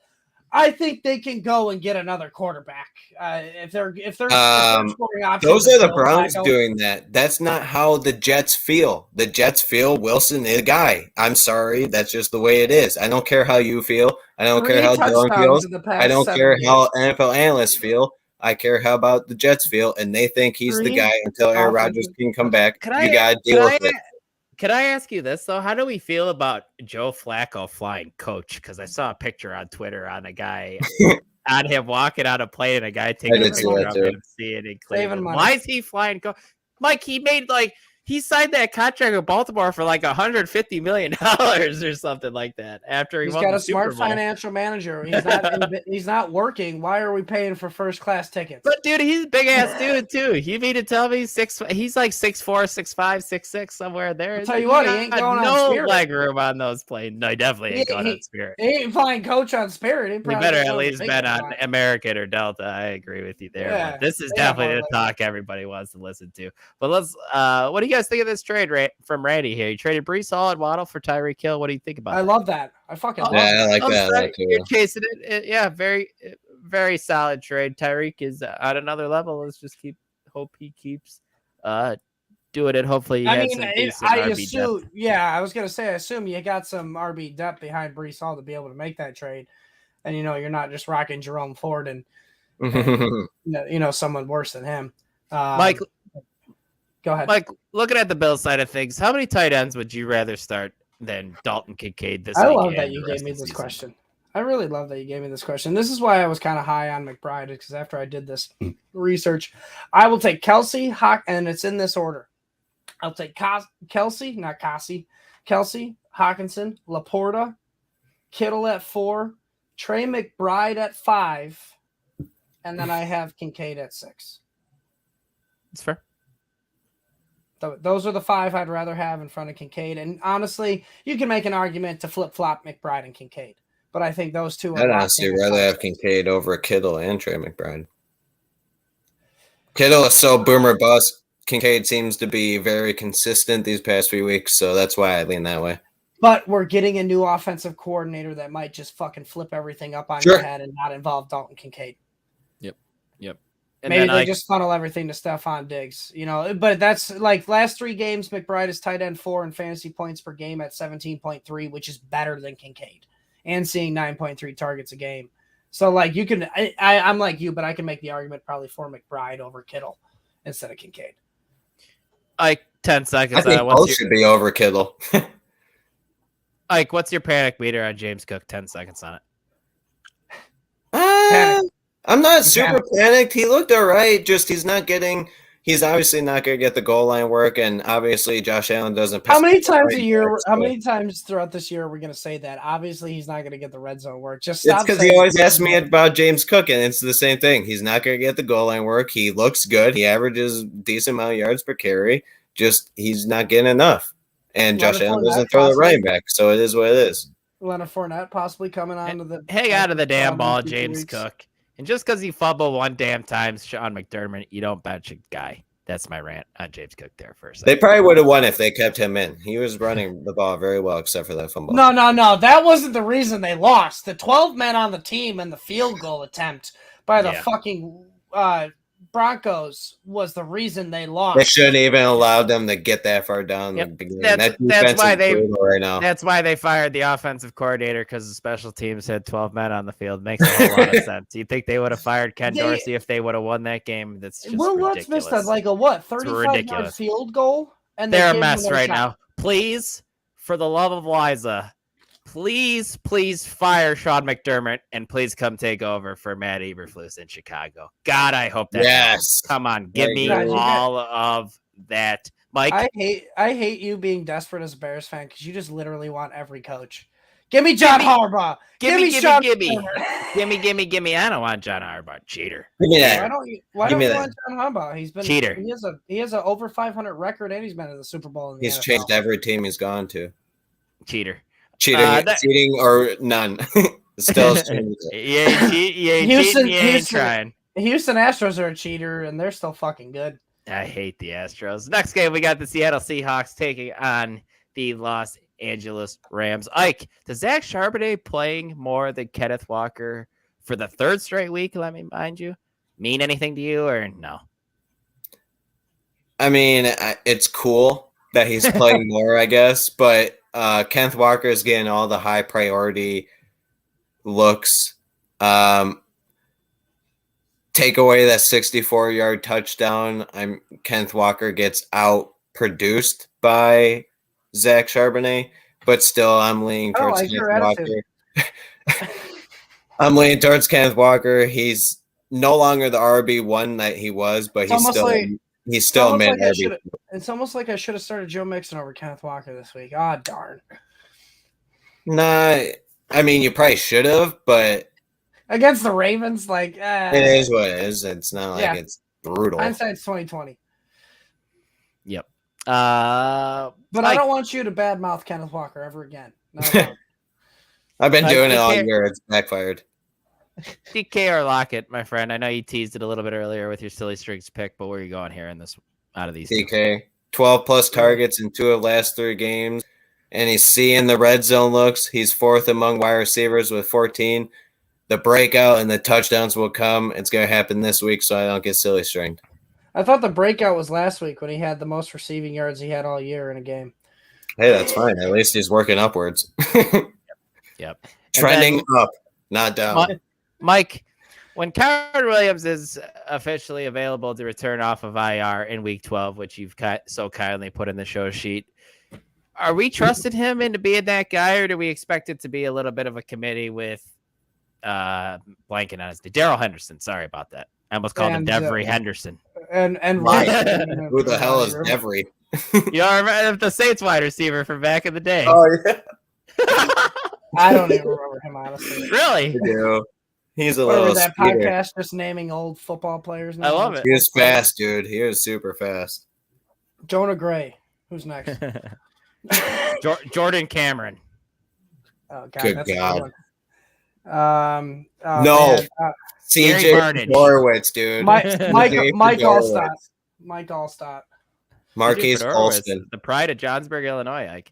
I think they can go and get another quarterback. If they're scoring options, those are the Browns doing that. That's not how the Jets feel. The Jets feel Wilson is a guy. I'm sorry, that's just the way it is. I don't care how you feel. I don't care how Dylan feels. I don't care how NFL analysts feel. I care how about the Jets feel, and they think he's the guy until Aaron Rodgers can come back. You gotta deal with it. Can I ask you this, though? How do we feel about Joe Flacco flying coach? Because I saw a picture on Twitter on a guy, on him walking on a plane, and a guy taking a picture of him seeing in Cleveland. Why is he flying coach? Mike, he he signed that contract with Baltimore for like $150 million or something like that. After He's won got the a smart Super Bowl. financial manager. He's not working. Why are we paying for first class tickets? But dude, he's a big ass dude too. You mean to tell me he's like 6'4", 6'5", 6'6", somewhere there? I'll tell you what, he ain't going on no Spirit. leg room on those planes. No, he definitely ain't going on Spirit. He ain't flying coach on Spirit. He better at least bet on American or Delta. I agree with you there. Yeah, but this is definitely the talk everybody wants to listen to. But let's. What do you guys think of this trade from Randy here? You traded Breece Hall and Waddle for Tyreek Hill. What do you think about? I love that. I fucking love I like that. You're chasing it. Yeah, very, very solid trade. Tyreek is at another level. Let's just hope he keeps doing it. Hopefully, he has some decent RB depth. Yeah, I was gonna say, I assume you got some RB depth behind Breece Hall to be able to make that trade, and you're not just rocking Jerome Ford and someone worse than him. Mike, go ahead. Mike, looking at the Bills side of things, how many tight ends would you rather start than Dalton Kincaid this week? I love that you gave me this question. I really love that you gave me this question. This is why I was kind of high on McBride, because after I did this research, I will take Kelsey, and it's in this order. I'll take Kelsey, not Cassie, Kelsey, Hawkinson, Laporta, Kittle at 4, Trey McBride at 5, and then I have Kincaid at 6. That's fair. Those are the 5 I'd rather have in front of Kincaid. And honestly, you can make an argument to flip-flop McBride and Kincaid. But I think those two are... I'd honestly rather have Kincaid over Kittle and Trey McBride. Kittle is so boomer bust. Kincaid seems to be very consistent these past few weeks, so that's why I lean that way. But we're getting a new offensive coordinator that might just fucking flip everything up on your head and not involve Dalton Kincaid. Yep. And maybe they just funnel everything to Stephon Diggs, But that's like last 3 games, McBride is tight end 4 in fantasy points per game at 17.3, which is better than Kincaid, and seeing 9.3 targets a game. So like you can, I'm like you, but I can make the argument probably for McBride over Kittle instead of Kincaid. 10 seconds. I think both should be over Kittle. Ike, what's your panic meter on James Cook? 10 seconds on it. I'm not super panicked. He looked all right. Just he's obviously not going to get the goal line work, and obviously Josh Allen doesn't. How many times throughout this year are we going to say that? Obviously, he's not going to get the red zone work. Just stop. It's because he always asks me about James Cook, and it's the same thing. He's not going to get the goal line work. He looks good. He averages a decent amount of yards per carry. Just he's not getting enough. And Josh Allen doesn't throw the running back, so it is what it is. Leonard Fournette possibly coming on to the hang out of the damn ball, James Cook. And just because he fumbled one damn time, Sean McDermott, you don't bench a guy. That's my rant on James Cook there first. They probably would have won if they kept him in. He was running the ball very well, except for that fumble. No. That wasn't the reason they lost. The 12 men on the team and the field goal attempt by the fucking Broncos was the reason they lost. They shouldn't even allowed them to get that far down. Yep. The beginning. That's why they right now. That's why they fired the offensive coordinator, because the special teams had 12 men on the field. Makes a whole lot of sense. You think they would have fired Ken Dorsey if they would have won that game? That's just ridiculous. Let's miss that like a 35-yard field goal, and they're a mess right now. Please, for the love of Liza, please fire Sean McDermott and please come take over for Matt Eberflus in Chicago. God, I hope that happens. Come on, give me all of that. Mike, I hate you being desperate as a Bears fan, because you just literally want every coach. Give me John Harbaugh. Give me. I don't want John Harbaugh. Cheater. Give me that. Why don't you want John Harbaugh? He's been cheater. He has a over 500 record, and he's been in the Super Bowl. He's changed every team he's gone to. Cheater. Cheating or none. Still Houston trying. Houston Astros are a cheater, and they're still fucking good. I hate the Astros. Next game, we got the Seattle Seahawks taking on the Los Angeles Rams. Ike, does Zach Charbonnet playing more than Kenneth Walker for the 3rd straight week, let me mind you, mean anything to you or no? I mean, it's cool that he's playing more, I guess, but Kenneth Walker is getting all the high priority looks. Take away that 64-yard touchdown. Kenneth Walker gets out produced by Zach Charbonnet, but still I'm leaning towards Kenneth Walker. I'm leaning towards Kenneth Walker. He's no longer the RB1 that he was, but he's still He's still a man. It's almost like I should have started Joe Mixon over Kenneth Walker this week. Ah, darn. Nah, I mean, you probably should have, but against the Ravens, like it is what it is. It's not like it's brutal. Hindsight's 20/20. Yep. But I don't want you to badmouth Kenneth Walker ever again. No. I've been doing it all year. It's backfired. DK or Lockett, my friend. I know you teased it a little bit earlier with your silly streaks pick, but where are you going here in this out of these? DK, 12 plus targets in 2 of the last 3 games, and he's seeing the red zone looks. He's 4th among wide receivers with 14. The breakout and the touchdowns will come. It's going to happen this week, so I don't get silly stringed. I thought the breakout was last week when he had the most receiving yards he had all year in a game. Hey, that's fine. At least he's working upwards. Yep. Trending up, not down. Mike, when Kyren Williams is officially available to return off of IR in Week 12, which you've so kindly put in the show sheet, are we trusting him into being that guy, or do we expect it to be a little bit of a committee with blanking on his name? Darrell Henderson. Sorry about that. I almost called him Devery Henderson. And who the hell is Devery? You are the Saints wide receiver from back in the day. Oh yeah. I don't even remember him honestly. Really? He's a little. That podcast just naming old football players. I love it. He was fast, dude. He was super fast. Jonah Gray. Who's next? Jordan Cameron. Oh God, Good that's God. No. CJ Horowitz, dude. Mike Allstott. Mike Allstott. Marquise Colston. The pride of Johnsburg, Illinois, Ike.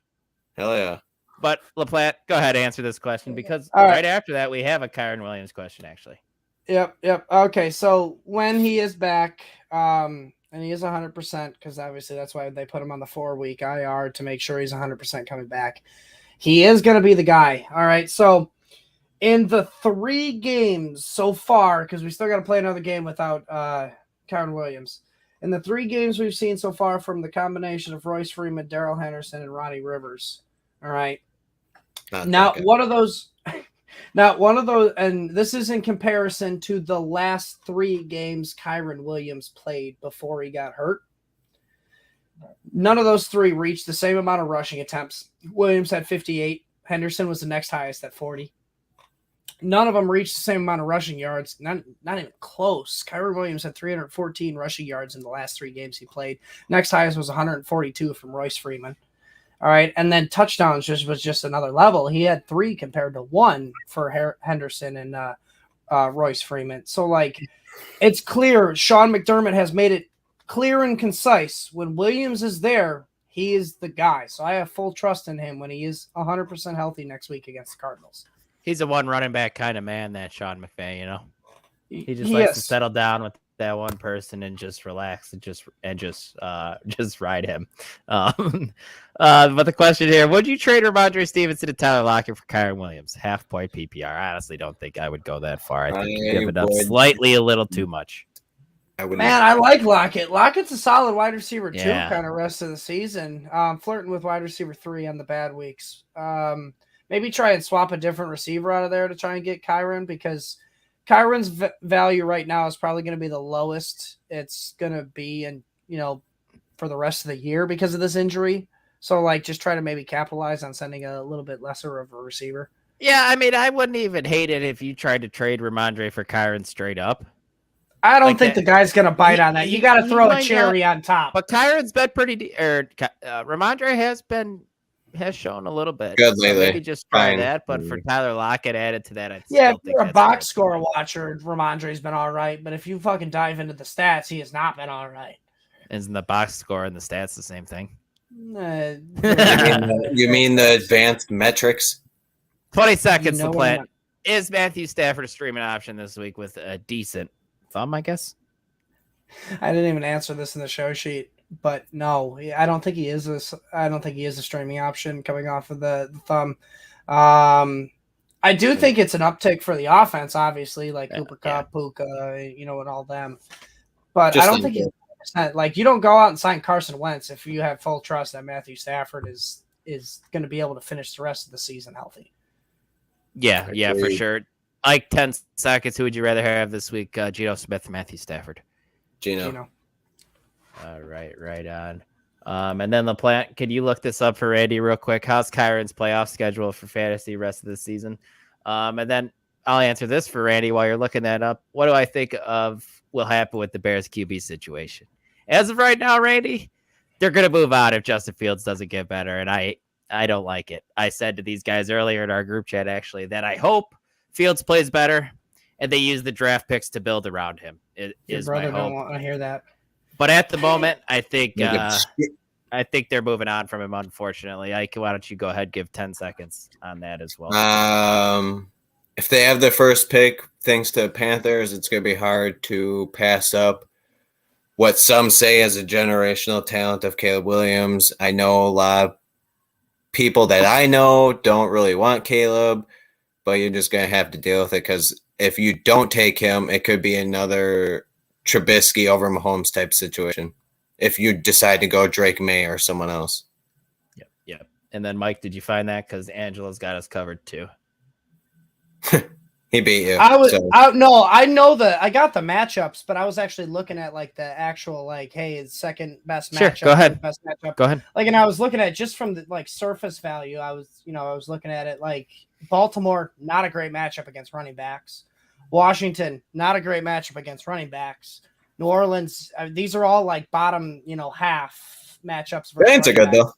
Hell yeah. But LaPlante, go ahead and answer this question because right after that we have a Kyren Williams question actually. Yep. Okay, so when he is back, and he is 100%, because obviously that's why they put him on the 4-week IR to make sure he's 100% coming back. He is going to be the guy. All right, so in the 3 games so far, because we still got to play another game without Kyren Williams. In the 3 games we've seen so far from the combination of Royce Freeman, Darrell Henderson, and Ronnie Rivers. All right. Not one of those, and this is in comparison to the last 3 games Kyren Williams played before he got hurt. None of those 3 reached the same amount of rushing attempts. Williams had 58. Henderson was the next highest at 40. None of them reached the same amount of rushing yards. Not even close. Kyren Williams had 314 rushing yards in the last 3 games he played. Next highest was 142 from Royce Freeman. All right, and then touchdowns was just another level. He had 3 compared to 1 for Henderson and Royce Freeman. So, like, it's clear Sean McDermott has made it clear and concise. When Williams is there, he is the guy. So I have full trust in him when he is 100% healthy next week against the Cardinals. He's a one running back kind of man, that Sean McVay, you know. He just likes to settle down with that one person and just relax and just ride him. But the question here: would you trade Ramondre Stevenson to Tyler Lockett for Kyren Williams? Half point PPR. I honestly don't think I would go that far. I think you give it up slightly a little too much. I like Lockett. Lockett's a solid wide receiver too. Kind of rest of the season, flirting with wide receiver 3 on the bad weeks. Maybe try and swap a different receiver out of there to try and get Kyren, because Kyron's value right now is probably going to be the lowest it's going to be, and for the rest of the year because of this injury. So, like, just try to maybe capitalize on sending a little bit lesser of a receiver. Yeah, I mean, I wouldn't even hate it if you tried to trade Ramondre for Kyren straight up. I don't think the guy's going to bite on that. You got to throw a cherry on top. But Kyron's been Ramondre has shown a little bit. Good lately. So maybe just try that. But for Tyler Lockett added to that, if you're a box score watcher, Ramondre's been all right. But if you fucking dive into the stats, he has not been all right. Isn't the box score and the stats the same thing? You mean the advanced metrics? 20 seconds to play. Is Matthew Stafford a streaming option this week with a decent thumb, I guess? I didn't even answer this in the show sheet. But no, I don't think he is a streaming option coming off of the thumb. I do think it's an uptick for the offense, obviously, like Cooper Kupp, Puka, and all them. But I don't think he's 100%. Like, you don't go out and sign Carson Wentz if you have full trust that Matthew Stafford is going to be able to finish the rest of the season healthy. Yeah, for sure. Like 10 seconds. Who would you rather have this week? Geno Smith, Matthew Stafford. Geno. All right, right on. And then LaPlante, can you look this up for Randy real quick? How's Kyron's playoff schedule for fantasy rest of the season? And then I'll answer this for Randy while you're looking that up. What do I think of will happen with the Bears QB situation? As of right now, Randy, they're going to move out if Justin Fields doesn't get better, and I don't like it. I said to these guys earlier in our group chat, actually, that I hope Fields plays better, and they use the draft picks to build around him. Your brother don't want to hear that. But at the moment, I think they're moving on from him, unfortunately. Ike, why don't you go ahead and give 10 seconds on that as well? If they have the first pick, thanks to the Panthers, it's going to be hard to pass up what some say is a generational talent of Caleb Williams. I know a lot of people that I know don't really want Caleb, but you're just going to have to deal with it because if you don't take him, it could be another Trubisky over Mahomes type situation if you decide to go Drake May or someone else. Yep. And then, Mike, did you find that? Because Angela's got us covered too. He beat you. I got the matchups, but I was actually looking at like the actual hey, second best matchup. Sure, go ahead. Best matchup. Go ahead. And I was looking at just from the surface value. I was looking at it like Baltimore, not a great matchup against running backs. Washington, not a great matchup against running backs. New Orleans, these are all like bottom, half matchups. Giants are good though.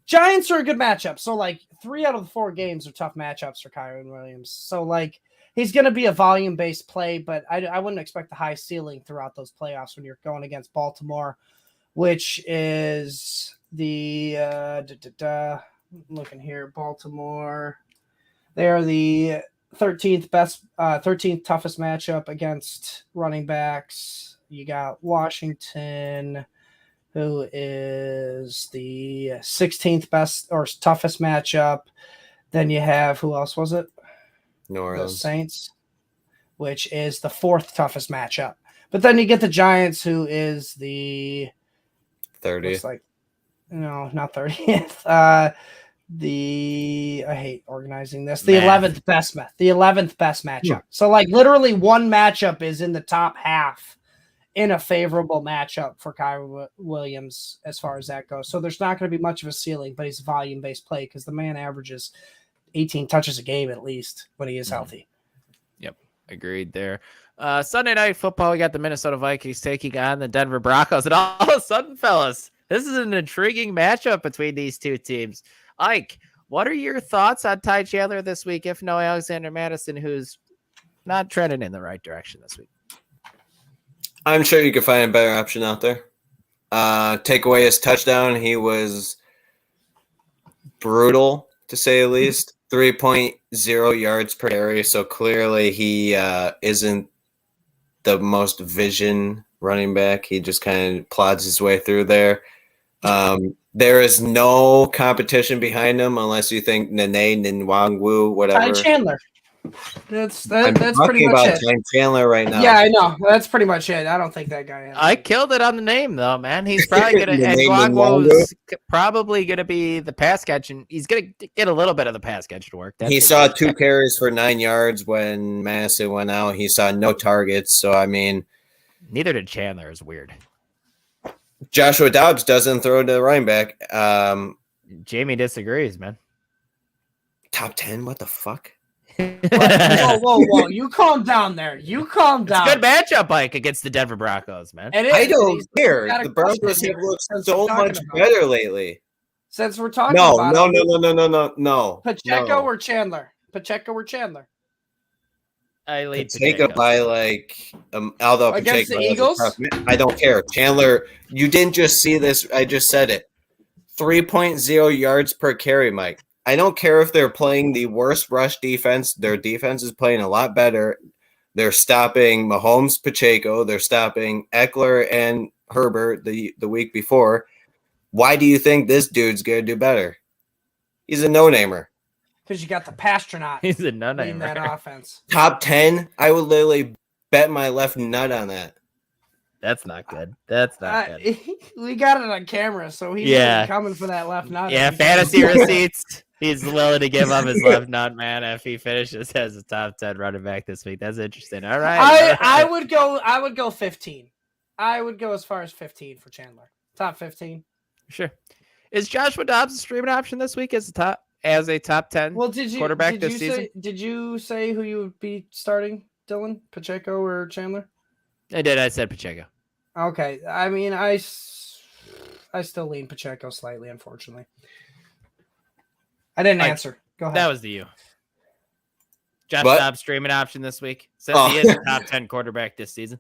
Giants are a good matchup. So 3 out of the 4 games are tough matchups for Kyron Williams. So he's going to be a volume-based play, but I wouldn't expect the high ceiling throughout those playoffs when you're going against Baltimore, which is the looking here, Baltimore. They are the 13th toughest matchup against running backs. You got Washington, who is the 16th best or toughest matchup. Then you have, who else was it? New Orleans. The Saints, which is the 4th toughest matchup. But then you get the Giants, who is the 30th. No, not 30th. I hate organizing this. The 11th best matchup. Yeah. So literally one matchup is in the top half in a favorable matchup for Kyron Williams as far as that goes. So there's not going to be much of a ceiling, but he's a volume-based play because the man averages 18 touches a game at least when he is healthy. Yep, agreed there. Sunday Night Football, we got the Minnesota Vikings taking on the Denver Broncos. And all of a sudden, fellas, this is an intriguing matchup between these two teams. Ike, what are your thoughts on Ty Chandler this week, if no Alexander Madison, who's not trending in the right direction this week? I'm sure you could find a better option out there. Take away his touchdown. He was brutal, to say the least. 3.0 yards per carry. So clearly he isn't the most vision running back. He just kind of plods his way through there. There is no competition behind him unless you think Nene, Nwangwu, whatever. Ty Chandler. That's pretty much it. Ty Chandler right now. Yeah, I know. That's pretty much it. I don't think that guy has. I killed it on the name though, man. He's probably gonna Nwangwu's probably gonna be the pass catching. He's gonna get a little bit of the pass catching work. He saw 2 carries for 9 yards when Madison went out. He saw no targets. So I mean, neither did Chandler. Is weird. Joshua Dobbs doesn't throw to the running back. Jamie disagrees, man. Top 10? What the fuck? Whoa! You calm down there. You calm down. It's a good matchup, Mike, against the Denver Broncos, man. I don't care. The Broncos have looked so much better lately. Since we're talking about No. Pacheco or Chandler? Pacheco or Chandler? I lead Pacheco by although against Pacheco the Eagles. I don't care. Chandler, you didn't just see this. I just said it. 3.0 yards per carry, Mike. I don't care if they're playing the worst rush defense. Their defense is playing a lot better. They're stopping Mahomes, Pacheco. They're stopping Eckler and Herbert the week before. Why do you think this dude's going to do better? He's a no-namer. Because you got the Pastronaut. He's a no-namer in that offense. Top 10? I would literally bet my left nut on that. That's not good. That's not good. We got it on camera, so he's coming for that left nut. Yeah, fantasy receipts. He's willing to give up his left nut, man, if he finishes as a top 10 running back this week. That's interesting. All right. I would go 15. I would go as far as 15 for Chandler. Top 15. Sure. Is Joshua Dobbs a streaming option this week as a top 10 Well, quarterback this season? Did you say who you would be starting, Dylan? Pacheco or Chandler? I did. I said Pacheco. Okay. I mean, I still lean Pacheco slightly, unfortunately. I didn't answer. Go ahead. That was the you. Josh What? Dobbs streaming option this week since he is a top 10 quarterback this season.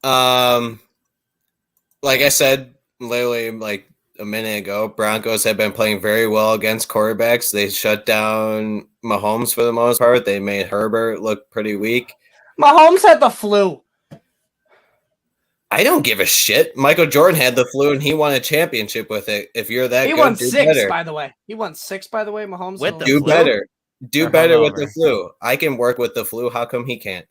Like I said, literally like a minute ago, Broncos have been playing very well against quarterbacks. They shut down Mahomes for the most part. They made Herbert look pretty weak. Mahomes had the flu. I don't give a shit. Michael Jordan had the flu and he won a championship with it. If you're that He good, won do 6, better. by the way. He won 6, by the way, Mahomes. With the Do flu? better. Do Or better with hungover? the flu. I can work with the flu. How come he can't?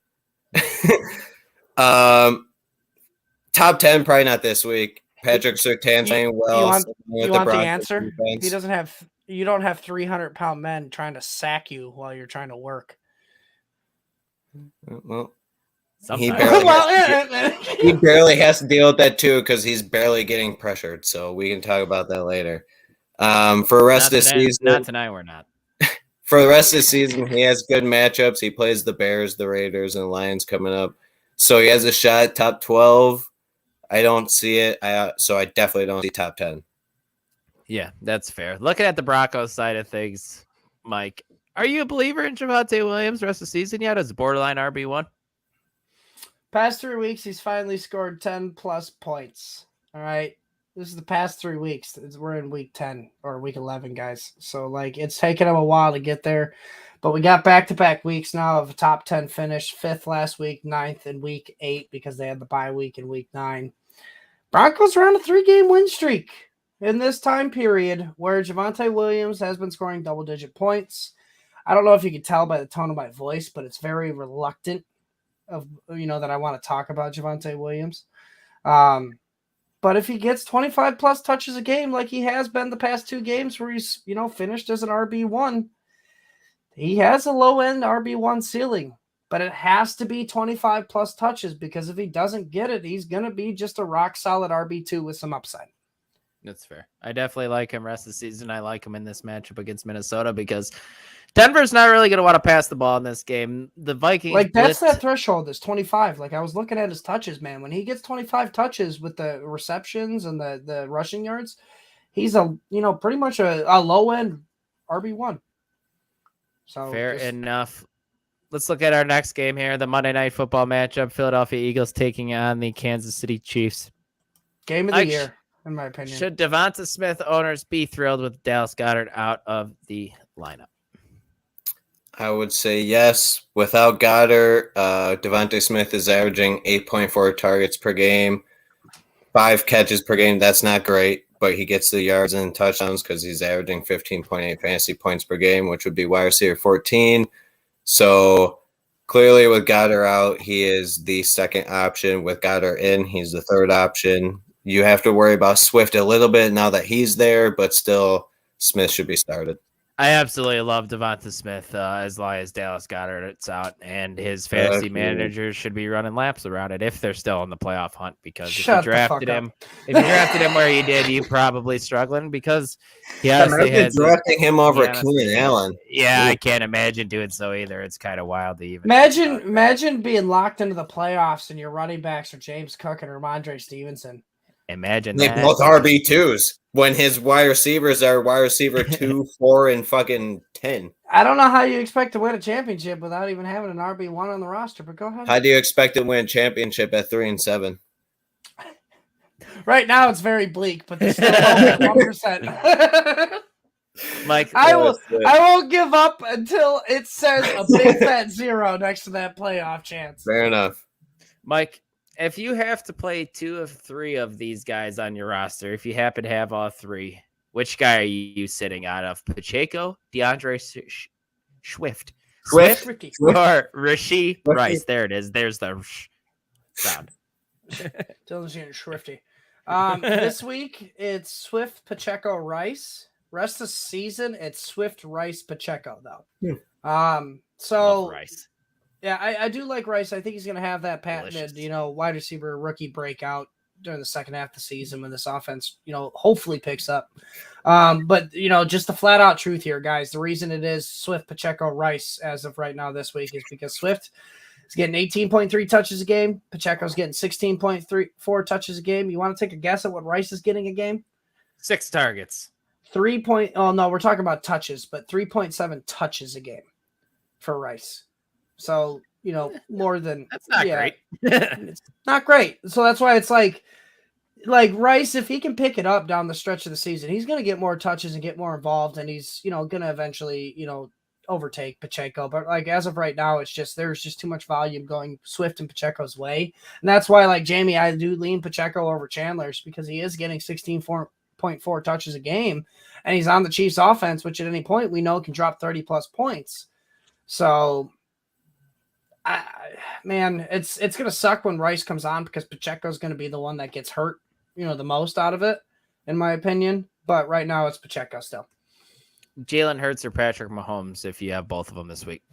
Top 10, probably not this week. Patrick Surtain playing well. You want the answer? He doesn't have. You don't have 300-pound men trying to sack you while you're trying to work. Well, Sometimes. he barely has to deal with that too because he's barely getting pressured. So we can talk about that later. For the rest of the season, not tonight. We're not. For the rest of the season, he has good matchups. He plays the Bears, the Raiders, and the Lions coming up. So he has a shot at top 12. I don't see it. So I definitely don't see top 10. Yeah, that's fair. Looking at the Broncos side of things, Mike, are you a believer in Javonte Williams the rest of the season yet as a borderline RB1? Past 3 weeks, he's finally scored 10-plus points. All right. This is the past 3 weeks. We're in week 10 or week 11, guys. So, like, it's taken him a while to get there. But we got back-to-back weeks now of a top 10 finish. 5th last week, 9th in week 8 because they had the bye week in week 9. Broncos are on a 3-game win streak in this time period where Javonte Williams has been scoring double-digit points. I don't know if you can tell by the tone of my voice, but it's very reluctant that I want to talk about Javonte Williams. But if he gets 25-plus touches a game like he has been the past 2 games where he's, finished as an RB1, he has a low-end RB1 ceiling. But it has to be 25-plus touches because if he doesn't get it, he's going to be just a rock-solid RB2 with some upside. That's fair. I definitely like him rest of the season. I like him in this matchup against Minnesota because Denver's not really going to want to pass the ball in this game. The Vikings that's that threshold is 25. Like I was looking at his touches, man. When he gets 25 touches with the receptions and the rushing yards, he's pretty much a low-end RB1. So fair enough. Let's look at our next game here. The Monday Night Football matchup. Philadelphia Eagles taking on the Kansas City Chiefs. Game of the year, in my opinion. Should Devonta Smith owners be thrilled with Dallas Goedert out of the lineup? I would say yes. Without Goddard, Devontae Smith is averaging 8.4 targets per game, 5 catches per game. That's not great, but he gets the yards and touchdowns because he's averaging 15.8 fantasy points per game, which would be wide receiver 14. So clearly with Goddard out, he is the second option. With Goddard in, he's the third option. You have to worry about Swift a little bit now that he's there, but still Smith should be started. I absolutely love Devonta Smith as long as Dallas Goedert is out, and his fantasy managers should be running laps around it if they're still in the playoff hunt. Because if you drafted him where you did, you probably struggling because he honestly has drafting him over Keenan Allen. Yeah, I can't imagine doing so either. It's kind of wild to even imagine being locked into the playoffs and your running backs are James Cook and Ramondre Stevenson. Imagine they that. both RB2s when his wide receivers are wide receiver 2, 4, and fucking 10. I don't know how you expect to win a championship without even having an RB1 on the roster, but go ahead. How do you expect to win a championship at 3-7? Right now it's very bleak, but there's still 1%. Mike, I won't give up until it says a big fat 0 next to that playoff chance. Fair enough. Mike, if you have to play 2 of 3 of these guys on your roster, if you happen to have all 3, which guy are you sitting out of? Pacheco, DeAndre Swift, or Rashee Rice? There it is. There's the sound. Dylan's getting swifty. This week it's Swift, Pacheco, Rice. Rest of the season it's Swift, Rice, Pacheco though. Love Rice. Yeah, I do like Rice. I think he's going to have that patented, Delicious. wide receiver rookie breakout during the second half of the season when this offense, hopefully picks up. But just the flat out truth here, guys. The reason it is Swift, Pacheco, Rice as of right now this week is because Swift is getting 18.3 touches a game. Pacheco's getting 16.4 touches a game. You want to take a guess at what Rice is getting a game? 6 targets. 3 point. Oh no, we're talking about touches, but 3.7 touches a game for Rice. So, more than That's not great. It's not great. So that's why it's like Rice, if he can pick it up down the stretch of the season, he's going to get more touches and get more involved, and he's, going to eventually, overtake Pacheco. But like as of right now, there's just too much volume going Swift and Pacheco's way. And that's why, like Jamie, I do lean Pacheco over Chandler's because he is getting 16.4 touches a game, and he's on the Chiefs offense, which at any point we know can drop 30 plus points. So man, it's going to suck when Rice comes on because Pacheco's going to be the one that gets hurt, the most out of it, in my opinion. But right now it's Pacheco still. Jalen Hurts or Patrick Mahomes if you have both of them this week?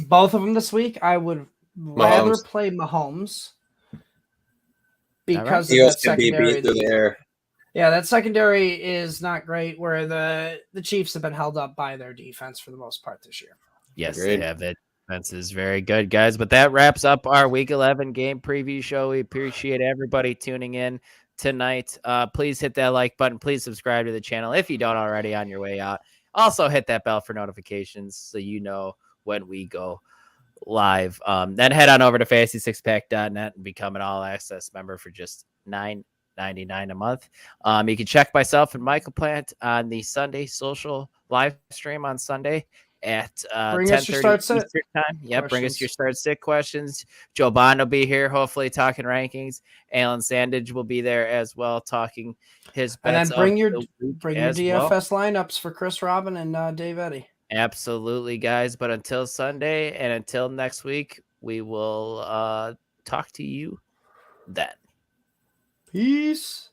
Both of them this week, I would rather play Mahomes because of that secondary. Yeah, that secondary is not great where the Chiefs have been held up by their defense for the most part this year. Yes, Agreed. They have it. Defense is very good, guys. But that wraps up our Week 11 game preview show. We appreciate everybody tuning in tonight. Please hit that like button. Please subscribe to the channel if you don't already on your way out. Also, hit that bell for notifications so you know when we go live. Then head on over to fantasy6pack.net and become an all-access member for just $9.99 a month. You can check myself and Michael Plant on the Sunday social live stream on Sunday at 10:30 Eastern time. Yep, bring us your start sit questions. Joe Bond will be here, hopefully talking rankings. Alan Sandage will be there as well, talking his bets. And then bring your DFS lineups for Chris Robin and Dave Eddy. Absolutely, guys. But until Sunday and until next week, we will talk to you then. Peace.